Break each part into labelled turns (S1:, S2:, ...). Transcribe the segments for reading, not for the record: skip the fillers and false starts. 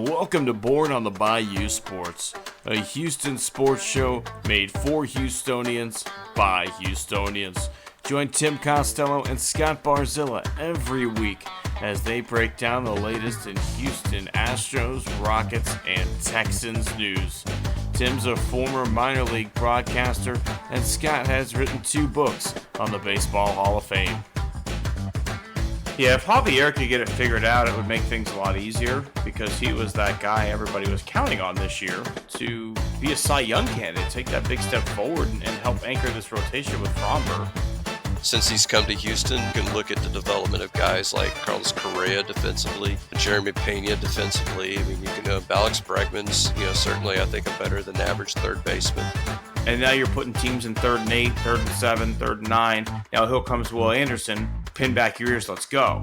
S1: Welcome to Born on the Bayou Sports, a Houston sports show made for Houstonians by Houstonians. Join Tim Costello and Scott Barzilla every week as they break down the latest in Houston Astros, Rockets, and Texans news. Tim's a former minor league broadcaster, and Scott has written 2 books on the Baseball Hall of Fame. Yeah, if Javier could get it figured out, it would make things a lot easier because he was that guy everybody was counting on this year to be a Cy Young candidate, take that big step forward and help anchor this rotation with Fromber.
S2: Since he's come to Houston, you can look at the development of guys like Carlos Correa defensively, Jeremy Pena defensively. I mean, you can Alex Bregman's, certainly I think a better than average third baseman.
S1: And now you're putting teams in 3rd and 8, 3rd and 7, 3rd and 9. Now here comes Will Anderson. Pin back your ears, let's go.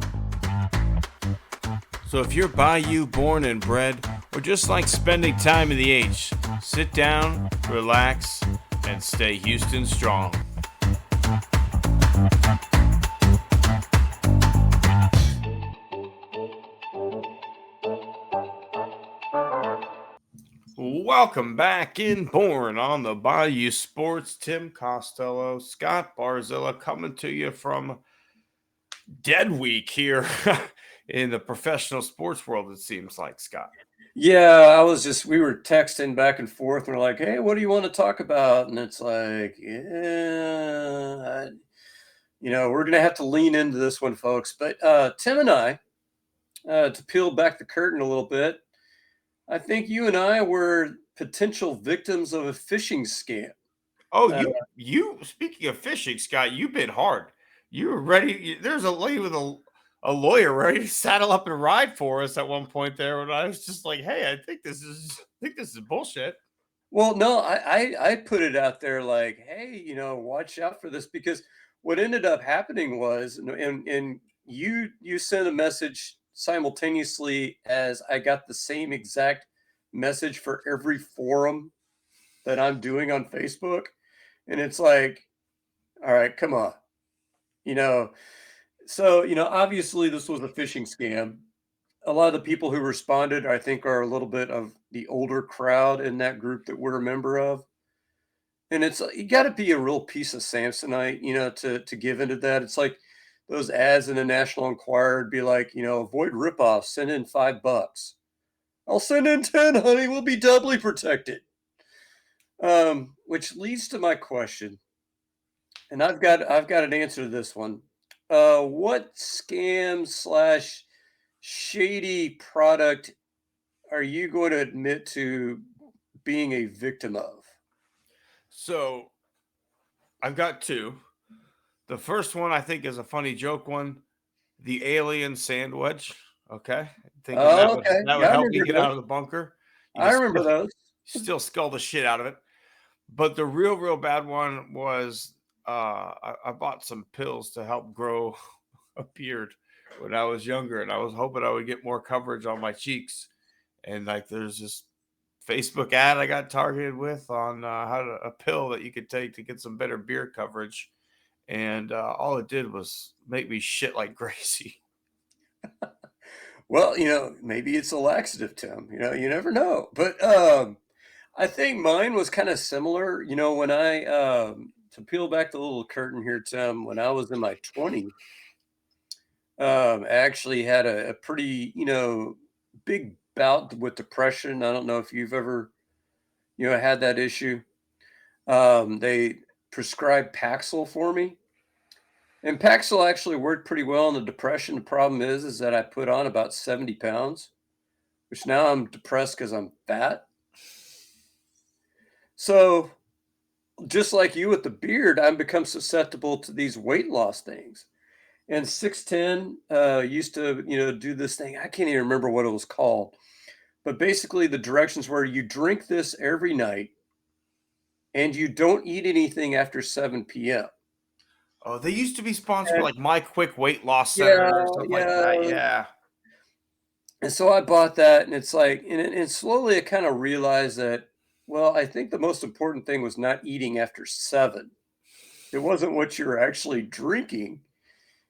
S1: So if you're Bayou born and bred, or just like spending time in the H, sit down, relax, and stay Houston strong. Welcome back in Born on the Bayou Sports. Tim Costello, Scott Barzilla coming to you from Dead Week here in the professional sports world, it seems like, Scott.
S3: Yeah, we were texting back and forth. And we're like, hey, what do you want to talk about? And it's like, we're going to have to lean into this one, folks. But Tim and I, to peel back the curtain a little bit, I think you and I were potential victims of a phishing scam.
S1: Oh, you speaking of phishing, Scott, you've been hard. You were ready. There's a lady with a lawyer ready to saddle up and ride for us at one point there, and I was just like, hey, I think this is bullshit.
S3: Well, no, I put it out there like, hey, watch out for this, because what ended up happening was, and you sent a message simultaneously as I got the same exact message for every forum that I'm doing on Facebook. And it's like, all right, come on. So, obviously this was a phishing scam. A lot of the people who responded, I think, are a little bit of the older crowd in that group that we're a member of. And it's, you got to be a real piece of Samsonite, to give into that. It's like those ads in the National Enquirer would be like, avoid ripoffs, send in $5. I'll send in 10, honey. We'll be doubly protected. Which leads to my question. And I've got an answer to this one. What scam / shady product are you going to admit to being a victim of?
S1: So I've got 2. The first one I think is a funny joke one. The alien sandwich. Okay. Thinking that would help you get out of the bunker.
S3: I remember those.
S1: Still skull the shit out of it. But the real bad one was I bought some pills to help grow a beard when I was younger, and I was hoping I would get more coverage on my cheeks. And like, there's this Facebook ad I got targeted with on a pill that you could take to get some better beard coverage, and all it did was make me shit like crazy.
S3: Well, maybe it's a laxative, Tim. You never know. But I think mine was kind of similar. When I to peel back the little curtain here, Tim, when I was in my 20s, I actually had a pretty, big bout with depression. I don't know if you've ever, had that issue. They prescribed Paxil for me. And Paxil actually worked pretty well on the depression. The problem is that I put on about 70 pounds, which now I'm depressed because I'm fat. So just like you with the beard, I've become susceptible to these weight loss things. And 610 used to, do this thing. I can't even remember what it was called. But basically the directions were you drink this every night and you don't eat anything after 7 p.m.
S1: Oh, they used to be sponsored like My Quick Weight Loss Center or something like that. Yeah.
S3: And so I bought that, and it's like, and slowly I kind of realized that, well, I think the most important thing was not eating after 7. It wasn't what you were actually drinking.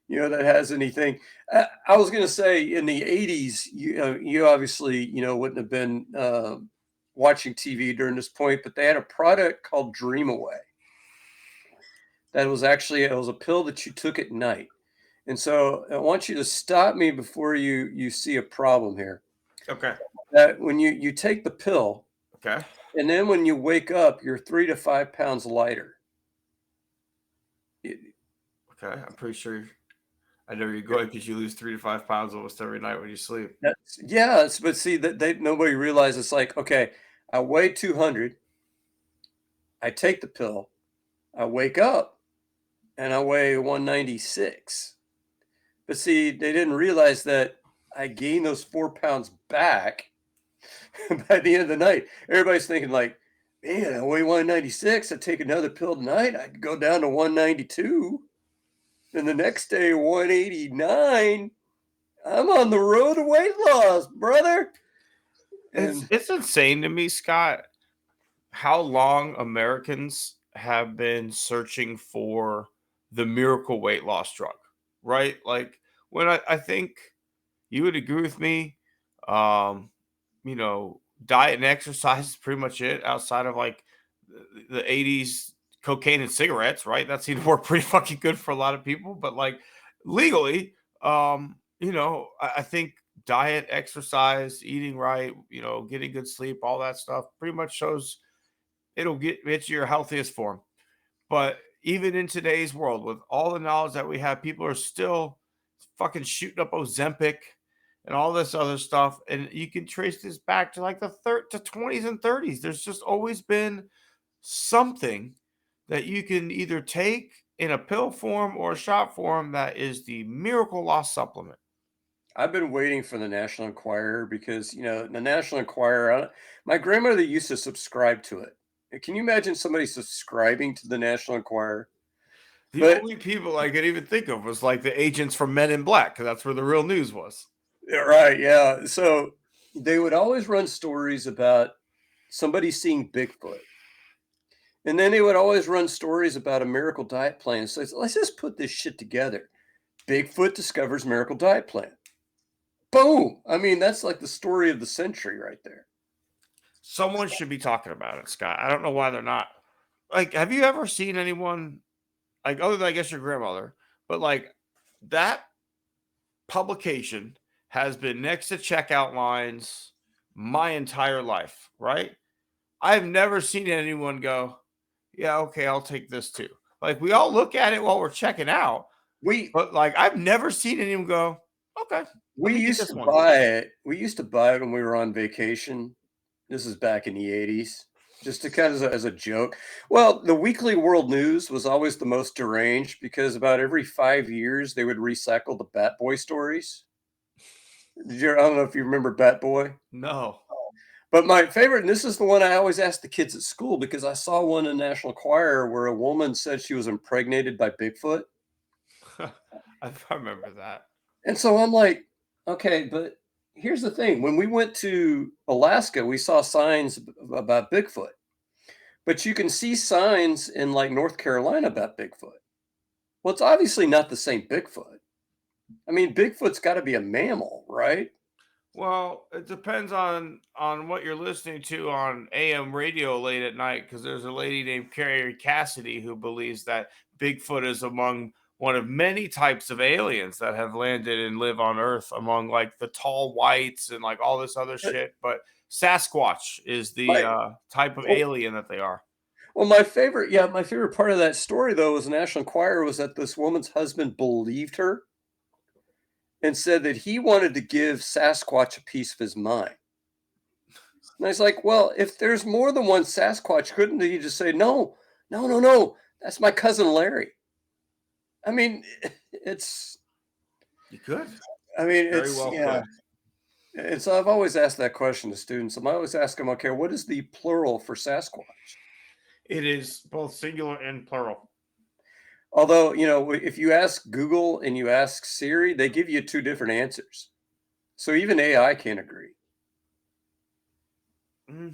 S3: that has anything. I was going to say in the 80s, you obviously, wouldn't have been watching TV during this point, but they had a product called Dream Away. That was actually, it was a pill that you took at night. And so I want you to stop me before you see a problem here.
S1: Okay.
S3: That when you take the pill,
S1: Okay.
S3: and then when you wake up, you're 3 to 5 pounds lighter.
S1: Okay. I'm pretty sure I know you're going because you lose 3 to 5 pounds almost every night when you sleep.
S3: But see that nobody realizes. It's like, okay, I weigh 200. I take the pill. I wake up and I weigh 196. But see, they didn't realize that I gained those 4 pounds back by the end of the night. Everybody's thinking like, man, I weigh 196. I take another pill tonight. I could go down to 192. And the next day, 189. I'm on the road to weight loss, brother.
S1: It's insane to me, Scott, how long Americans have been searching for the miracle weight loss drug, right? Like when I think you would agree with me, um, diet and exercise is pretty much it outside of like the 80s cocaine and cigarettes, right? That seemed to work pretty fucking good for a lot of people, but like legally, I think diet, exercise, eating right, getting good sleep, all that stuff pretty much shows it'll get you your healthiest form. But even in today's world, with all the knowledge that we have, people are still fucking shooting up Ozempic and all this other stuff. And you can trace this back to like the 20s and 30s. There's just always been something that you can either take in a pill form or a shot form that is the miracle loss supplement.
S3: I've been waiting for the National Enquirer because, the National Enquirer, my grandmother used to subscribe to it. Can you imagine somebody subscribing to the National Enquirer?
S1: The
S3: But
S1: only people I could even think of was like the agents from Men in Black, because that's where the real news was.
S3: right, yeah. So they would always run stories about somebody seeing Bigfoot. And then they would always run stories about a miracle diet plan. So let's just put this shit together. Bigfoot discovers miracle diet plan. Boom. I mean, that's like the story of the century right there.
S1: Someone should be talking about it, Scott. I don't know why they're not. Like, have you ever seen anyone, like, other than I guess your grandmother, but like that publication has been next to checkout lines my entire life, right? I've never seen anyone go, yeah, okay, I'll take this too. Like, we all look at it while we're checking out,
S3: We
S1: but like, I've never seen anyone go, okay, let
S3: we
S1: me get
S3: used
S1: this
S3: to
S1: one.
S3: buy it. We used to buy it when we were on vacation. This is back in the 80s, just to kind of as a joke. Well, the Weekly World News was always the most deranged because about every 5 years they would recycle the Bat Boy stories. I don't know if you remember Bat Boy.
S1: No.
S3: But my favorite, and this is the one I always ask the kids at school because I saw one in National Choir where a woman said she was impregnated by Bigfoot.
S1: I remember that.
S3: And so I'm like, okay, but here's the thing. When we went to Alaska, we saw signs about Bigfoot, but you can see signs in like North Carolina about Bigfoot. Well, it's obviously not the same Bigfoot. I mean, Bigfoot's got to be a mammal, right?
S1: Well, it depends on what you're listening to on AM radio late at night, because there's a lady named Carrie Cassidy who believes that Bigfoot is among one of many types of aliens that have landed and live on Earth, among like the tall whites and like all this other
S3: But
S1: shit. But Sasquatch is the
S3: my,
S1: type of
S3: well,
S1: alien that they are.
S3: well, my favorite part of that story though was National Enquirer was that this woman's husband believed her and said that he wanted to give Sasquatch a piece of his mind. And I was like, well, if there's more than one Sasquatch, couldn't he just say, no, no, no, no, that's my cousin Larry? I mean, it's,
S1: You could
S3: I mean,
S1: very
S3: it's,
S1: well
S3: yeah.
S1: could.
S3: And so I've always asked that question to students. I always ask them, okay, what is the plural for Sasquatch?
S1: It is both singular and plural.
S3: Although, if you ask Google and you ask Siri, they give you two different answers. So even AI can't agree.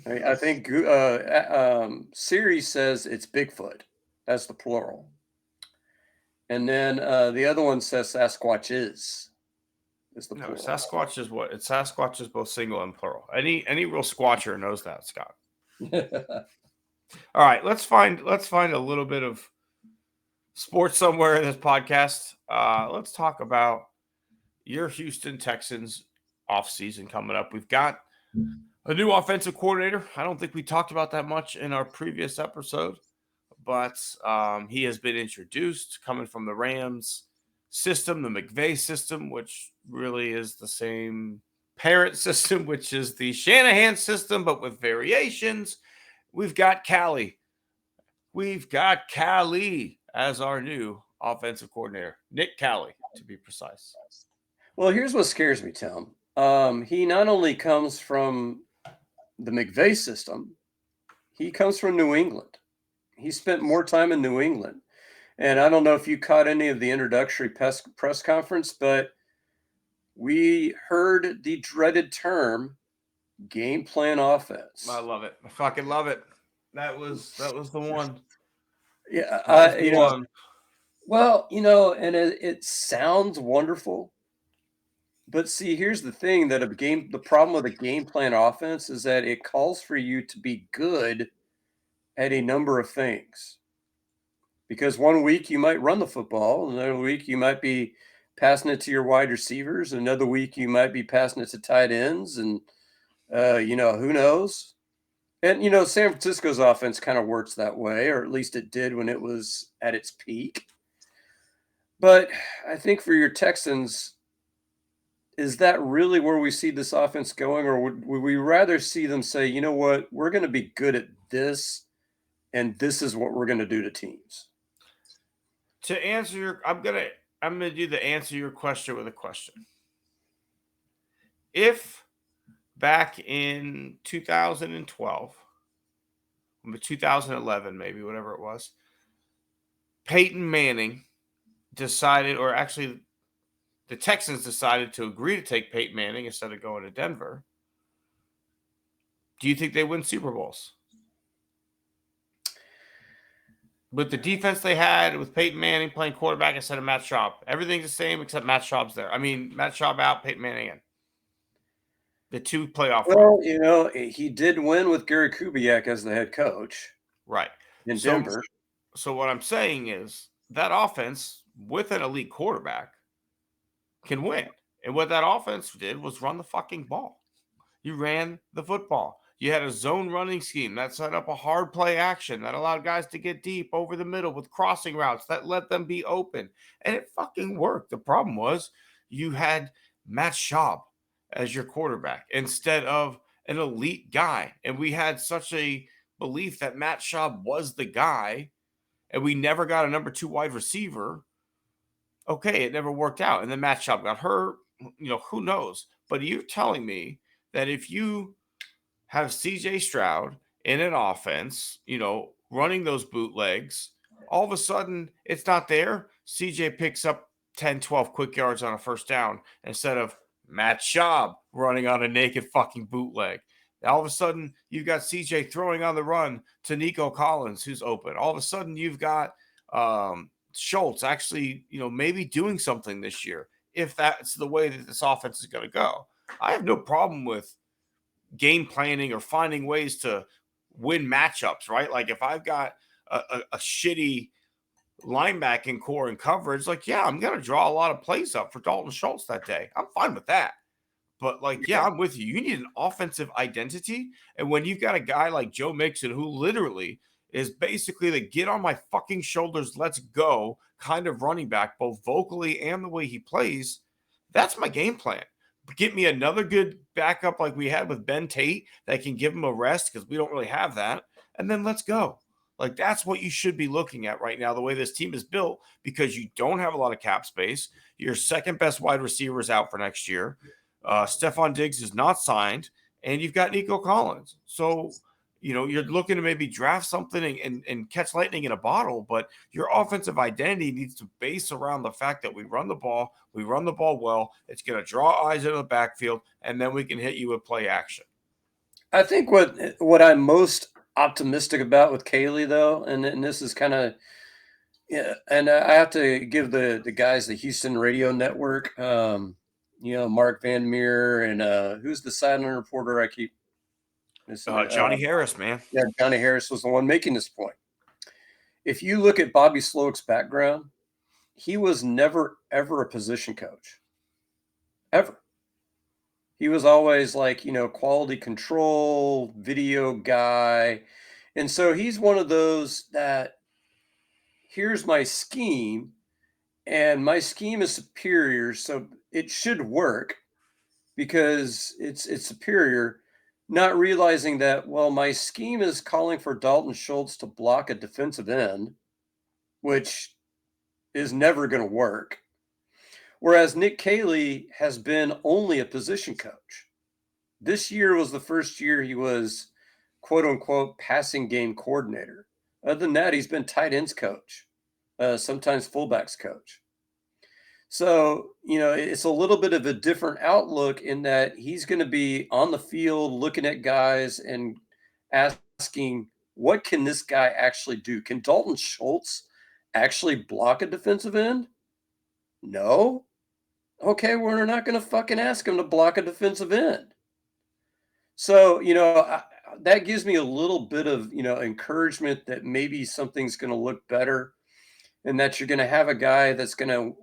S3: I think Siri says it's Bigfoot. That's the plural. And then the other one says Sasquatch is the
S1: No,
S3: plural.
S1: Sasquatch is what? It's Sasquatch is both single and plural. Any real squatcher knows that, Scott. All right, let's find a little bit of sports somewhere in this podcast. Let's talk about your Houston Texans offseason coming up. We've got a new offensive coordinator. I don't think we talked about that much in our previous episode, but he has been introduced coming from the Rams system, the McVay system, which really is the same parent system, which is the Shanahan system, but with variations. We've got Callie. We've got Callie as our new offensive coordinator. Nick Callie, to be precise.
S3: Well, here's what scares me, Tim. He not only comes from the McVay system, he comes from New England. He spent more time in New England. And I don't know if you caught any of the introductory press conference, but we heard the dreaded term game plan offense.
S1: I love it. I fucking love it. That was the one.
S3: Yeah, well, and it sounds wonderful. But see, here's the thing that the problem with a game plan offense is that it calls for you to be good at a number of things. Because one week you might run the football, another week you might be passing it to your wide receivers, another week you might be passing it to tight ends, and who knows? And San Francisco's offense kind of works that way, or at least it did when it was at its peak. But I think for your Texans, is that really where we see this offense going, or would we rather see them say, you know what, we're going to be good at this, and this is what we're going to do to teams?
S1: To answer your, I'm gonna do the answer your question with a question. If back in 2012, 2011, maybe whatever it was, Peyton Manning decided, or actually the Texans decided to agree to take Peyton Manning instead of going to Denver, do you think they win Super Bowls? With the defense they had, with Peyton Manning playing quarterback instead of Matt Schaub. Everything's the same except Matt Schaub's there. I mean, Matt Schaub out, Peyton Manning in. The two playoff
S3: runs. Well, he did win with Gary Kubiak as the head coach.
S1: Right.
S3: In Denver.
S1: So what I'm saying is that offense with an elite quarterback can win. And what that offense did was run the fucking ball. You ran the football. You had a zone running scheme that set up a hard play action that allowed guys to get deep over the middle with crossing routes that let them be open. And it fucking worked. The problem was you had Matt Schaub as your quarterback instead of an elite guy. And we had such a belief that Matt Schaub was the guy, and we never got a number 2 wide receiver. Okay, it never worked out. And then Matt Schaub got hurt. Who knows? But you're telling me that if you have CJ Stroud in an offense, running those bootlegs, all of a sudden it's not there. CJ picks up 10, 12 quick yards on a first down instead of Matt Schaub running on a naked fucking bootleg. All of a sudden you've got CJ throwing on the run to Nico Collins, who's open. All of a sudden you've got Schultz actually, maybe doing something this year, if that's the way that this offense is going to go. I have no problem with game planning or finding ways to win matchups, right? Like if I've got a shitty linebacking core and coverage, I'm going to draw a lot of plays up for Dalton Schultz that day. I'm fine with that. But I'm with you. You need an offensive identity. And when you've got a guy like Joe Mixon, who literally is basically the get on my fucking shoulders, let's go kind of running back, both vocally and the way he plays, that's my game plan. Get me another good backup like we had with Ben Tate that can give him a rest because we don't really have that. And then let's go. That's what you should be looking at right now, the way this team is built, because you don't have a lot of cap space. Your second best wide receiver is out for next year. Stephon Diggs is not signed, and you've got Nico Collins. So, you're looking to maybe draft something and catch lightning in a bottle, but your offensive identity needs to base around the fact that we run the ball well. It's going to draw eyes into the backfield, and then we can hit you with play action.
S3: I think what I'm most optimistic about with Kaylee, though, and this is kind of, Yeah, and I have to give the guys the Houston radio network. Mark Van Meer and who's the sideline reporter I keep missing?
S1: Johnny Harris, man.
S3: Yeah, Johnny Harris was the one making this point. If you look at Bobby Slowick's background, he was never ever a position coach, ever. He was always like, quality control, video guy. And so he's one of those that here's my scheme, and my scheme is superior, so it should work because it's superior, not realizing that, well, my scheme is calling for Dalton Schultz to block a defensive end, which is never going to work. Whereas Nick Caley has been only a position coach. This year was the first year he was, quote unquote, passing game coordinator. Other than that, he's been tight ends coach, sometimes fullbacks coach. So, it's a little bit of a different outlook in that he's going to be on the field looking at guys and asking, what can this guy actually do? Can Dalton Schultz actually block a defensive end? No. Okay, we're not going to fucking ask him to block a defensive end. So, that gives me a little bit of, encouragement that maybe something's going to look better and that you're going to have a guy that's going to,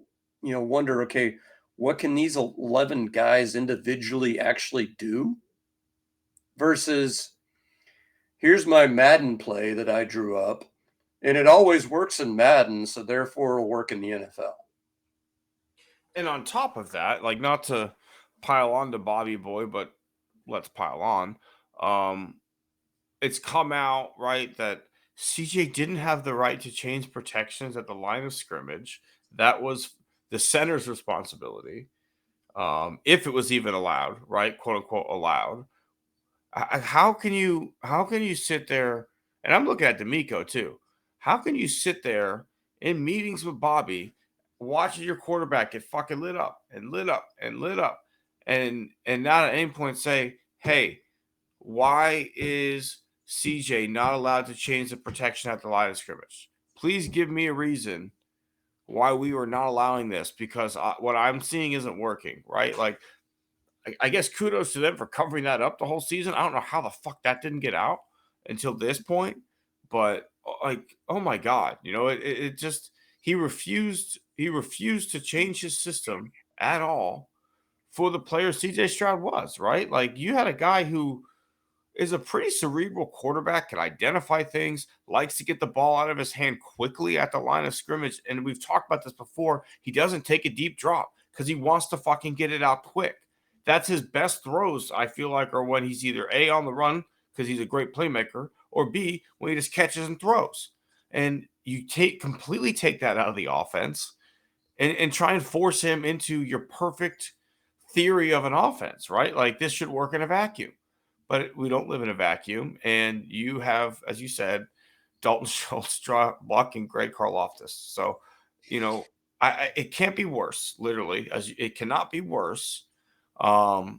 S3: wonder, okay, what can these 11 guys individually actually do? Versus, here's my Madden play that I drew up, and it always works in Madden, so therefore it'll work in the NFL.
S1: And on top of that, like, not to pile on to Bobby Boy, but let's pile on. It's come out, right, that CJ didn't have the right to change protections at the line of scrimmage. That was the center's responsibility, if it was even allowed, right, quote unquote allowed. How can you sit there? And I'm looking at D'Amico too. How can you sit there in meetings with Bobby, watching your quarterback get fucking lit up and lit up and lit up, and not at any point say, "Hey, why is CJ not allowed to change the protection at the line of scrimmage? Please give me a reason why we were not allowing this, because what I'm seeing isn't working," right? Like, I guess kudos to them for covering that up the whole season. I don't know how the fuck that didn't get out until this point, but like, oh my God, it just, he refused to change his system at all for the player CJ Stroud was, right? Like, you had a guy who is a pretty cerebral quarterback, can identify things, likes to get the ball out of his hand quickly at the line of scrimmage. And we've talked about this before. He doesn't take a deep drop because he wants to fucking get it out quick. That's his best throws, I feel like, are when he's either A, on the run because he's a great playmaker, or B, when he just catches and throws. And you completely take that out of the offense and try and force him into your perfect theory of an offense, right? Like, this should work in a vacuum. But we don't live in a vacuum. And you have, as you said, Dalton Schultz blocking Greg Karlaftis. So, it can't be worse, literally. It cannot be worse. But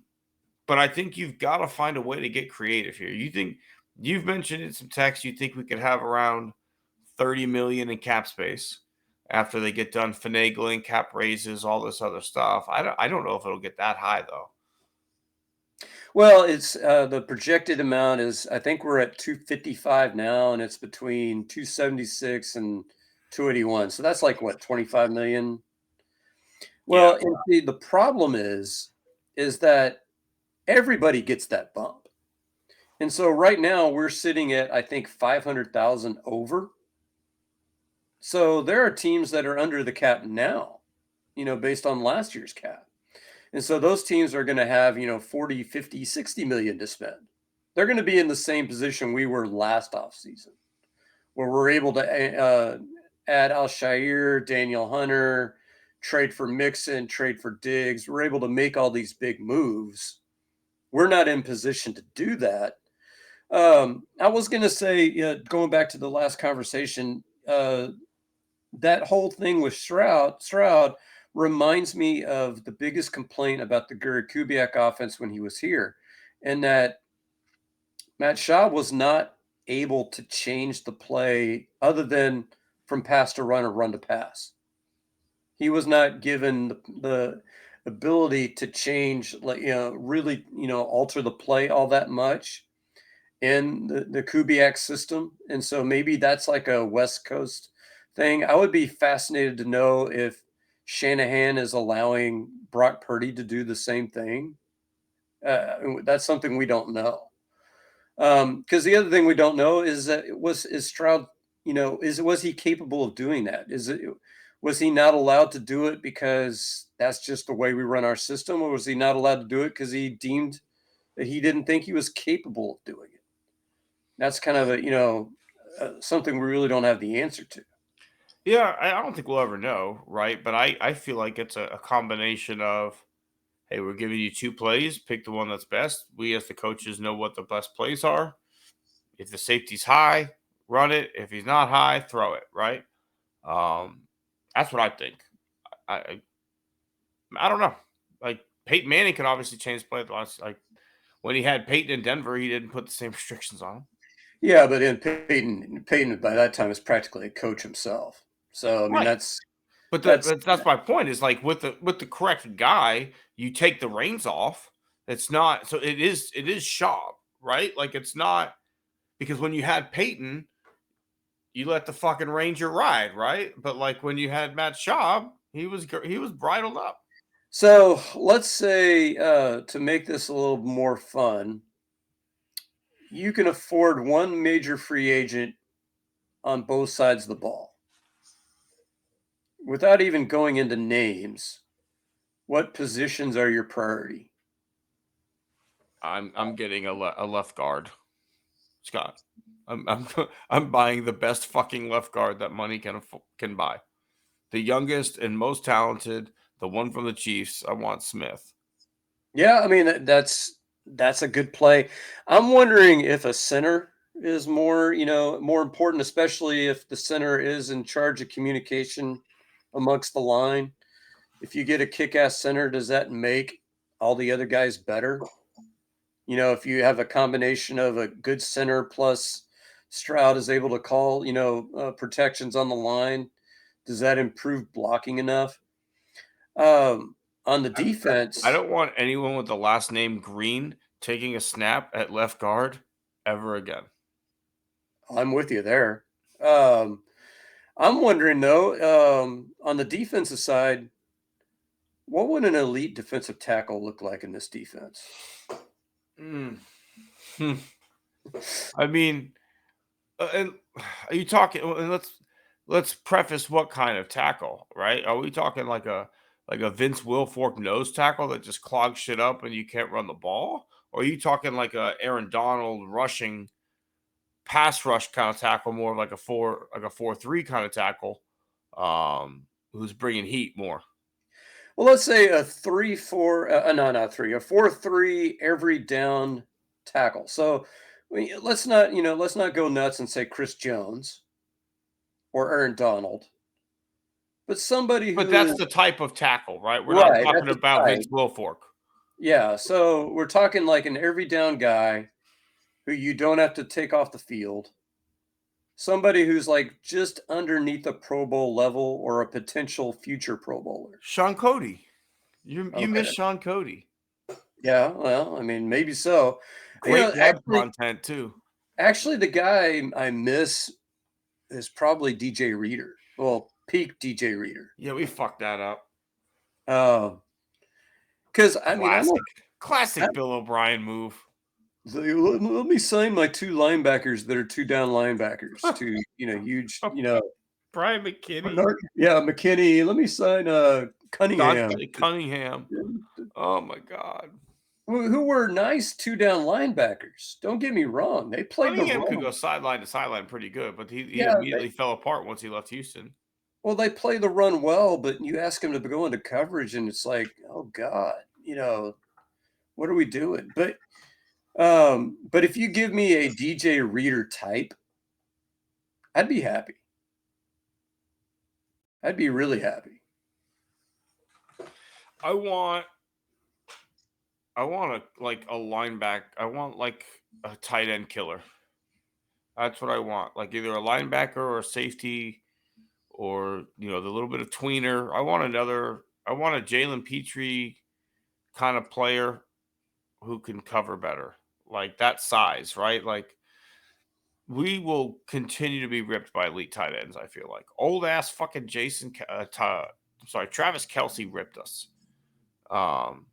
S1: I think you've got to find a way to get creative here. You think, you've mentioned in some text, you think we could have around $30 million in cap space after they get done finagling cap raises, all this other stuff. I don't know if it'll get that high though.
S3: Well, it's the projected amount is, I think we're at 255 now, and it's between 276 and 281. So that's like what, 25 million? Well,
S1: Yeah.
S3: and the problem is that everybody gets that bump. And so right now we're sitting at, I think, 500,000 over. So there are teams that are under the cap now, based on last year's cap. And so those teams are going to have, 40, 50, 60 million to spend. They're going to be in the same position we were last offseason, where we're able to add Al-Shair, Daniel Hunter, trade for Mixon, trade for Diggs. We're able to make all these big moves. We're not in position to do that. I was going to say, going back to the last conversation, that whole thing with Stroud reminds me of the biggest complaint about the Gary Kubiak offense when he was here, and that Matt Schaub was not able to change the play other than from pass to run or run to pass. He was not given the ability to change, like, really, alter the play all that much in the Kubiak system. And so maybe that's like a West Coast thing. I would be fascinated to know if Shanahan is allowing Brock Purdy to do the same thing. That's something we don't know. Because the other thing we don't know is that is Stroud, was he capable of doing that? Was he not allowed to do it because that's just the way we run our system, or was he not allowed to do it because he deemed that he didn't think he was capable of doing it? That's kind of something we really don't have the answer to.
S1: Yeah, I don't think we'll ever know, right? But I feel like it's a combination of, hey, we're giving you 2 plays, pick the one that's best. We as the coaches know what the best plays are. If the safety's high, run it. If he's not high, throw it, right? Um, that's what I think. I I don't know. Like Peyton Manning could obviously change play. Like when he had Peyton in Denver, he didn't put the same restrictions on him.
S3: Yeah, but in Peyton by that time is practically a coach himself. So I mean,
S1: Right.
S3: that's that's
S1: But that's my point is like with the correct guy, you take the reins off. It's not so it is Schaub, right? Like it's not because when you had Peyton, you let the fucking Ranger ride, right? But like when you had Matt Schaub, he was bridled up.
S3: so. Let's say to make this a little more fun, you can afford one major free agent on both sides of the ball. Without even going into names, what positions are your priority?
S1: I'm getting a left guard, Scott. I'm I'm buying the best fucking left guard that money can buy. The youngest and most talented, the one from the Chiefs. I want Smith.
S3: Yeah, I mean that's a good play. I'm wondering if a center is more important, especially if the center is in charge of communication amongst the line. If you get a kick-ass center, does that make all the other guys better? If you have a combination of a good center plus Stroud is able to call, protections on the line, does that improve blocking enough? On the
S1: I
S3: defense,
S1: don't want anyone with the last name Green taking a snap at left guard ever again.
S3: I'm with you there. I'm wondering though, on the defensive side, what would an elite defensive tackle look like in this defense?
S1: Mm. Hmm. I mean, and are you talking? And let's preface what kind of tackle, right? Are we talking like a Vince Wilfork nose tackle that just clogs shit up and you can't run the ball? Or are you talking like a Aaron Donald rushing pass rush kind of tackle, more of like a 4-3 kind of tackle, who's bringing heat more?
S3: Well, let's say a 3-4, no, not three, a 4-3 every down tackle. So let's not go nuts and say Chris Jones or Aaron Donald, but somebody
S1: But
S3: who
S1: that's
S3: is
S1: the type of tackle, right? We're not
S3: right.
S1: talking
S3: That's
S1: about
S3: a
S1: Vince
S3: type.
S1: Wilfork.
S3: Yeah. So we're talking like an every down guy who you don't have to take off the field. Somebody who's like just underneath a Pro Bowl level or a potential future Pro Bowler.
S1: Sean Cody. You
S3: Okay.
S1: miss Sean Cody.
S3: Yeah. Well, I mean, maybe so.
S1: Great web
S3: Actually,
S1: content too.
S3: the guy I miss is probably DJ Reader. Well, peak DJ Reader.
S1: Yeah, we fucked that up.
S3: Because I mean,
S1: Classic Bill O'Brien move.
S3: let me sign my two linebackers that are two down linebackers to huge
S1: Brian McKinney,
S3: yeah, McKinney. Let me sign Cunningham,
S1: Dante Cunningham. Oh my God,
S3: who were nice two down linebackers. Don't get me wrong; they played the
S1: Cunningham could
S3: run.
S1: go sideline to sideline pretty good, but he
S3: Yeah,
S1: immediately fell apart once he left Houston.
S3: well, they play the run well, but you ask them to go into coverage, and it's like, oh God, what are we doing? But if you give me a DJ Reader type, I'd be happy. I'd be really happy.
S1: I want a linebacker. I want like a tight end killer. That's what I want. Like either a linebacker or a safety or the little bit of tweener. I want a Jalen Petrie kind of player who can cover better, like that size, right? Like we will continue to be ripped by elite tight ends. I feel like old ass fucking Travis Kelsey ripped us um,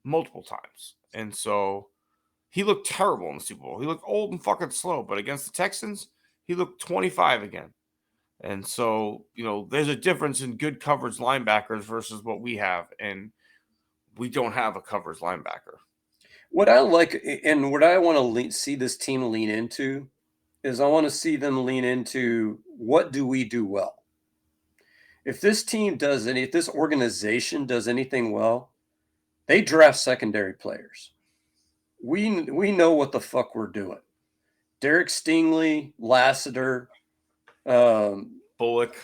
S1: multiple times, and so he looked terrible in the Super Bowl. He looked old and fucking slow, but against the Texans, he looked 25 again. And so, there's a difference in good coverage linebackers versus what we have, and we don't have a coverage linebacker.
S3: What I like and what I want to see this team lean into is I want to see them lean into what do we do well. If this organization does anything well, they draft secondary players. We know what the fuck we're doing. Derek Stingley, Lassiter,
S1: Bullock,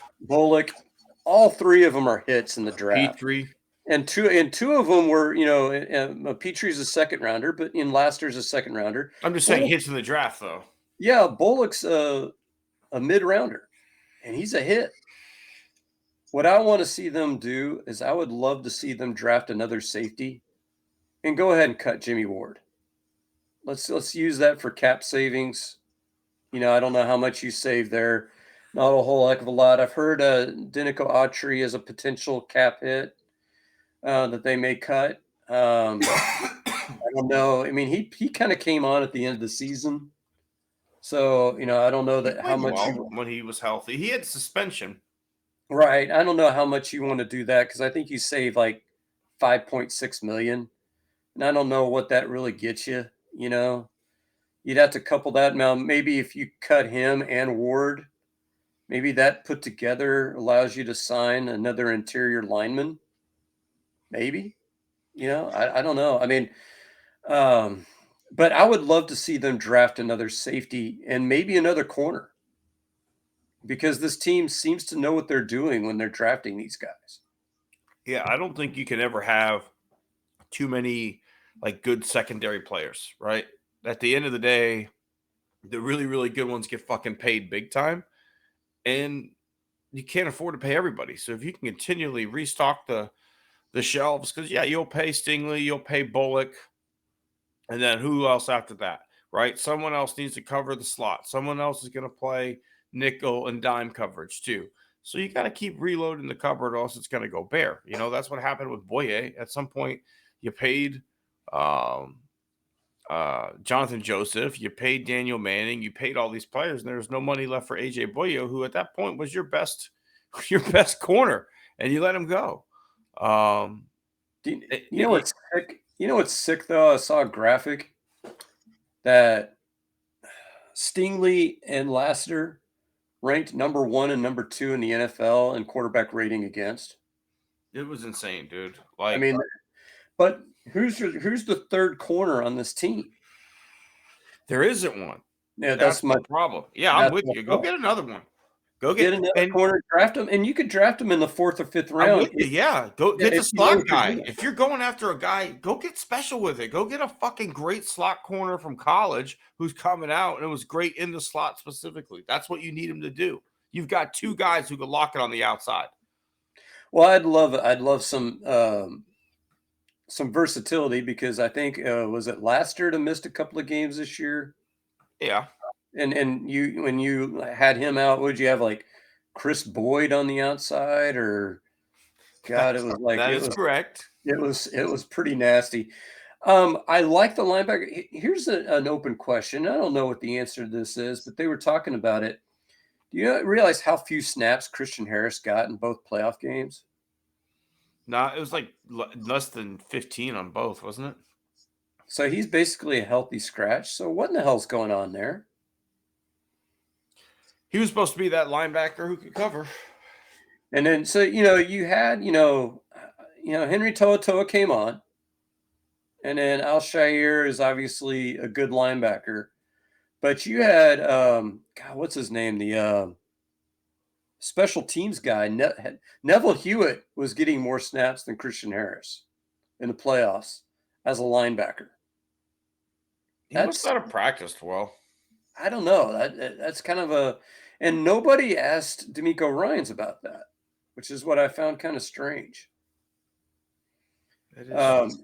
S3: all three of them are hits in the draft.
S1: Petrie.
S3: And two of them were, Petrie's a second rounder, but Lassiter's a second rounder.
S1: I'm just saying hits in the draft, though.
S3: Yeah, Bullock's a mid rounder, and he's a hit. What I want to see them do is I would love to see them draft another safety and go ahead and cut Jimmy Ward. Let's use that for cap savings. I don't know how much you save there. Not a whole heck of a lot. I've heard Denico Autry is a potential cap hit that they may cut. I don't know. I mean, he kind of came on at the end of the season. So, I don't know that how much
S1: when he was healthy. He had suspension.
S3: Right. I don't know how much you want to do that because I think you save like $5.6 million. And I don't know what that really gets you, You'd have to couple that. Now, maybe if you cut him and Ward, maybe that put together allows you to sign another interior lineman. Maybe, I don't know. I mean, but I would love to see them draft another safety and maybe another corner because this team seems to know what they're doing when they're drafting these guys.
S1: Yeah, I don't think you can ever have too many like good secondary players, right? At the end of the day, the really, really good ones get fucking paid big time, and you can't afford to pay everybody. So if you can continually restock the shelves, because you'll pay Stingley, you'll pay Bullock, and then who else after that, right? Someone else needs to cover the slot. Someone else is going to play nickel and dime coverage too. So you got to keep reloading the cupboard, or else it's going to go bare. That's what happened with Boye. At some point, you paid Jonathan Joseph, you paid Daniel Manning, you paid all these players, and there was no money left for AJ Boye, who at that point was your best corner, and you let him go.
S3: You know what's sick? What's sick though? I saw a graphic that Stingley and Lassiter ranked number 1 and number 2 in the NFL in quarterback rating against.
S1: It was insane, dude.
S3: But who's the third corner on this team?
S1: There isn't one.
S3: Yeah, that's my
S1: problem. Yeah, I'm with you. Go get another one. Go get
S3: another corner, draft him, and you could draft him in the 4th or 5th round.
S1: Yeah, go get the slot guy. If you're going after a guy, go get special with it. Go get a fucking great slot corner from college who's coming out and it was great in the slot specifically. That's what you need him to do. You've got two guys who can lock it on the outside.
S3: Well, I'd love some versatility because I think was it Lassiter that missed a couple of games this year?
S1: Yeah.
S3: And when you had him out, would you have like Chris Boyd on the outside or God? It was like
S1: that is correct.
S3: It was pretty nasty. I like the linebacker. Here's an open question. I don't know what the answer to this is, but they were talking about it. Do you realize how few snaps Christian Harris got in both playoff games?
S1: No, it was like less than 15 on both, wasn't it?
S3: So he's basically a healthy scratch. So what in the hell's going on there?
S1: He was supposed to be that linebacker who could cover.
S3: And then, so, you had, Henry To'oTo'o came on. And then Al-Shaair is obviously a good linebacker. But you had, God, what's his name? The special teams guy, Neville Hewitt, was getting more snaps than Christian Harris in the playoffs as a linebacker.
S1: He must not have practiced well.
S3: I don't know. That's kind of And nobody asked D'Amico Ryans about that, which is what I found kind of strange.
S1: It is strange.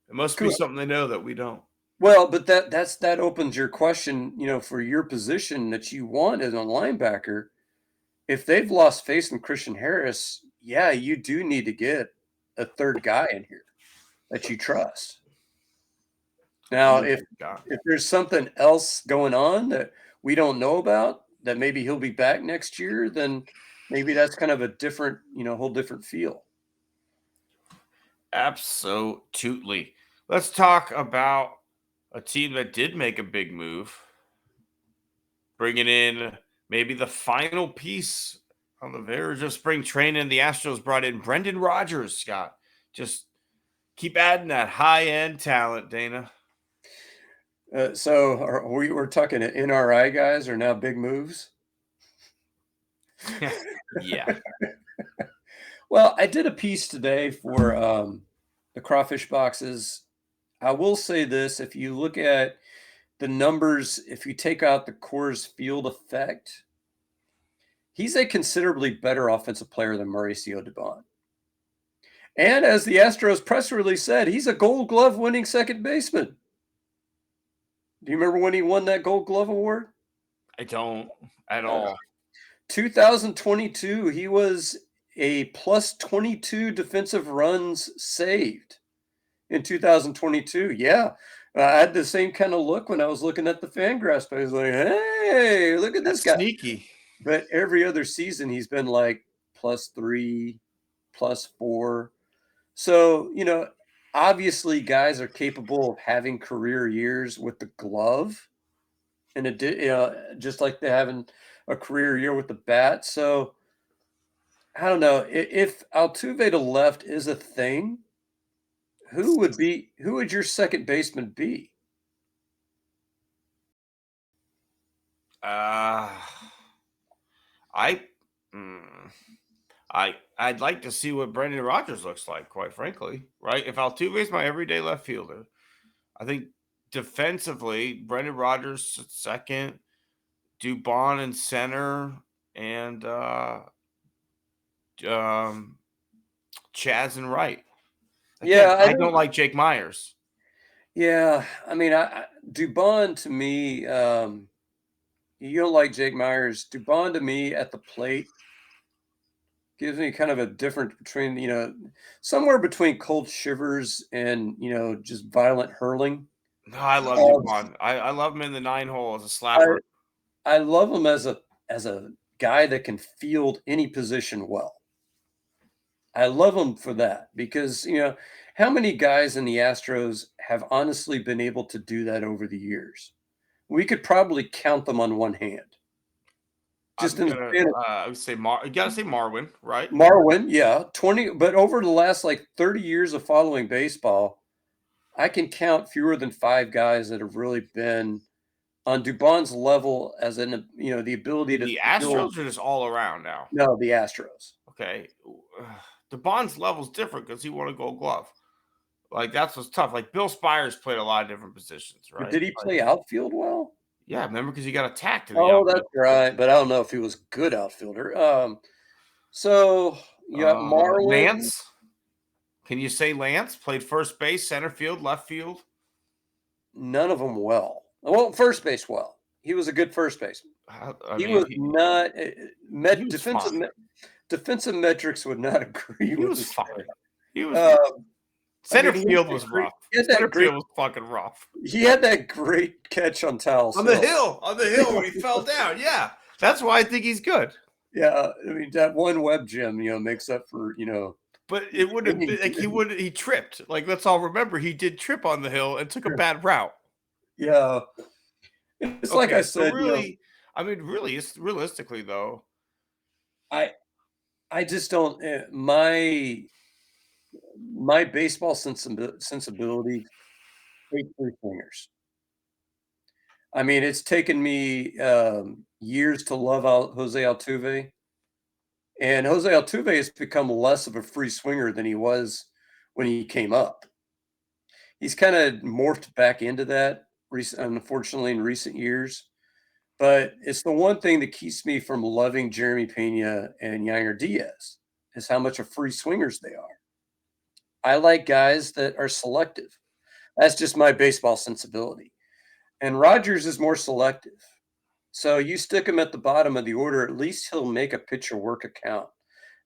S1: It must be
S3: cool.
S1: something they know that we don't.
S3: Well, but that opens your question, for your position that you want as a linebacker. If they've lost faith in Christian Harris, yeah, you do need to get a third guy in here that you trust. Now, if there's something else going on that we don't know about, that maybe he'll be back next year, then maybe that's kind of a different, whole different feel.
S1: Absolutely. Let's talk about a team that did make a big move, bringing in maybe the final piece on the verge of spring training. The Astros brought in Brendan Rodgers, Scott. Just keep adding that high-end talent, Dana.
S3: So we're talking NRI guys are now big moves?
S1: Yeah.
S3: Well, I did a piece today for the Crawfish Boxes. I will say this, if you look at the numbers, if you take out the Coors Field effect, he's a considerably better offensive player than Mauricio Dubon. And as the Astros press release said, he's a Gold Glove winning second baseman. Do you remember when he won that Gold Glove award?
S1: I don't at all.
S3: 2022, he was a plus 22 defensive runs saved in 2022. Yeah. I had the same kind of look when I was looking at the Fangraphs. I was like, hey, look at this guy.
S1: Sneaky.
S3: But every other season, he's been like +3, +4. So, obviously guys are capable of having career years with the glove. And just like they're having a career year with the bat. So, I don't know. If Altuve to left is a thing, who would your second baseman be?
S1: I'd like to see what Brendan Rodgers looks like, quite frankly, right? If Altuve is my everyday left fielder, I think defensively, Brendan Rodgers at second, Dubon in center, and Chaz in right. Again, I don't like Jake Myers.
S3: Yeah, I mean, Dubon to me, you don't like Jake Myers. Dubon to me at the plate gives me kind of a different between, somewhere between cold shivers and, just violent hurling.
S1: No, I love Dubon. I love him in the 9-hole as a slapper.
S3: I love him as a guy that can field any position well. I love him for that because, how many guys in the Astros have honestly been able to do that over the years? We could probably count them on one hand.
S1: I would say you gotta say Marwin, right?
S3: Marwin, yeah, 20. But over the last 30 years of following baseball, I can count fewer than 5 guys that have really been on Dubon's level as in the ability to.
S1: The Astros are just all around now.
S3: No, the Astros.
S1: Okay, Dubon's level's different because he won a Gold Glove. That's what's tough. Bill Spires played a lot of different positions, right?
S3: But did he play outfield well?
S1: Yeah, remember because he got attacked.
S3: That's right. But I don't know if he was a good outfielder. So you got Marlin.
S1: Lance. Can you say Lance played first base, center field, left field?
S3: None of them well. Well, first base well. He was a good first baseman. He was not defensive metrics would not agree
S1: he
S3: with
S1: was
S3: this.
S1: Fine. He was center field was rough.
S3: Center
S1: field was fucking rough.
S3: He had that great catch on Taos
S1: on the hill when he fell down. Yeah, that's why I think he's good.
S3: Yeah, I mean that one web gem, makes up for
S1: But it would have been he tripped. Let's all remember he did trip on the hill and took a bad route.
S3: Yeah. It's like I said,
S1: really, it's realistically though.
S3: I just don't my baseball sensibility hate three swingers. I mean, it's taken me years to love Jose Altuve. And Jose Altuve has become less of a free swinger than he was when he came up. He's kind of morphed back into that, unfortunately, in recent years. But it's the one thing that keeps me from loving Jeremy Pena and Yanger Diaz is how much of free swingers they are. I like guys that are selective. That's just my baseball sensibility. And Rodgers is more selective. So you stick him at the bottom of the order, at least he'll make a pitcher work a count.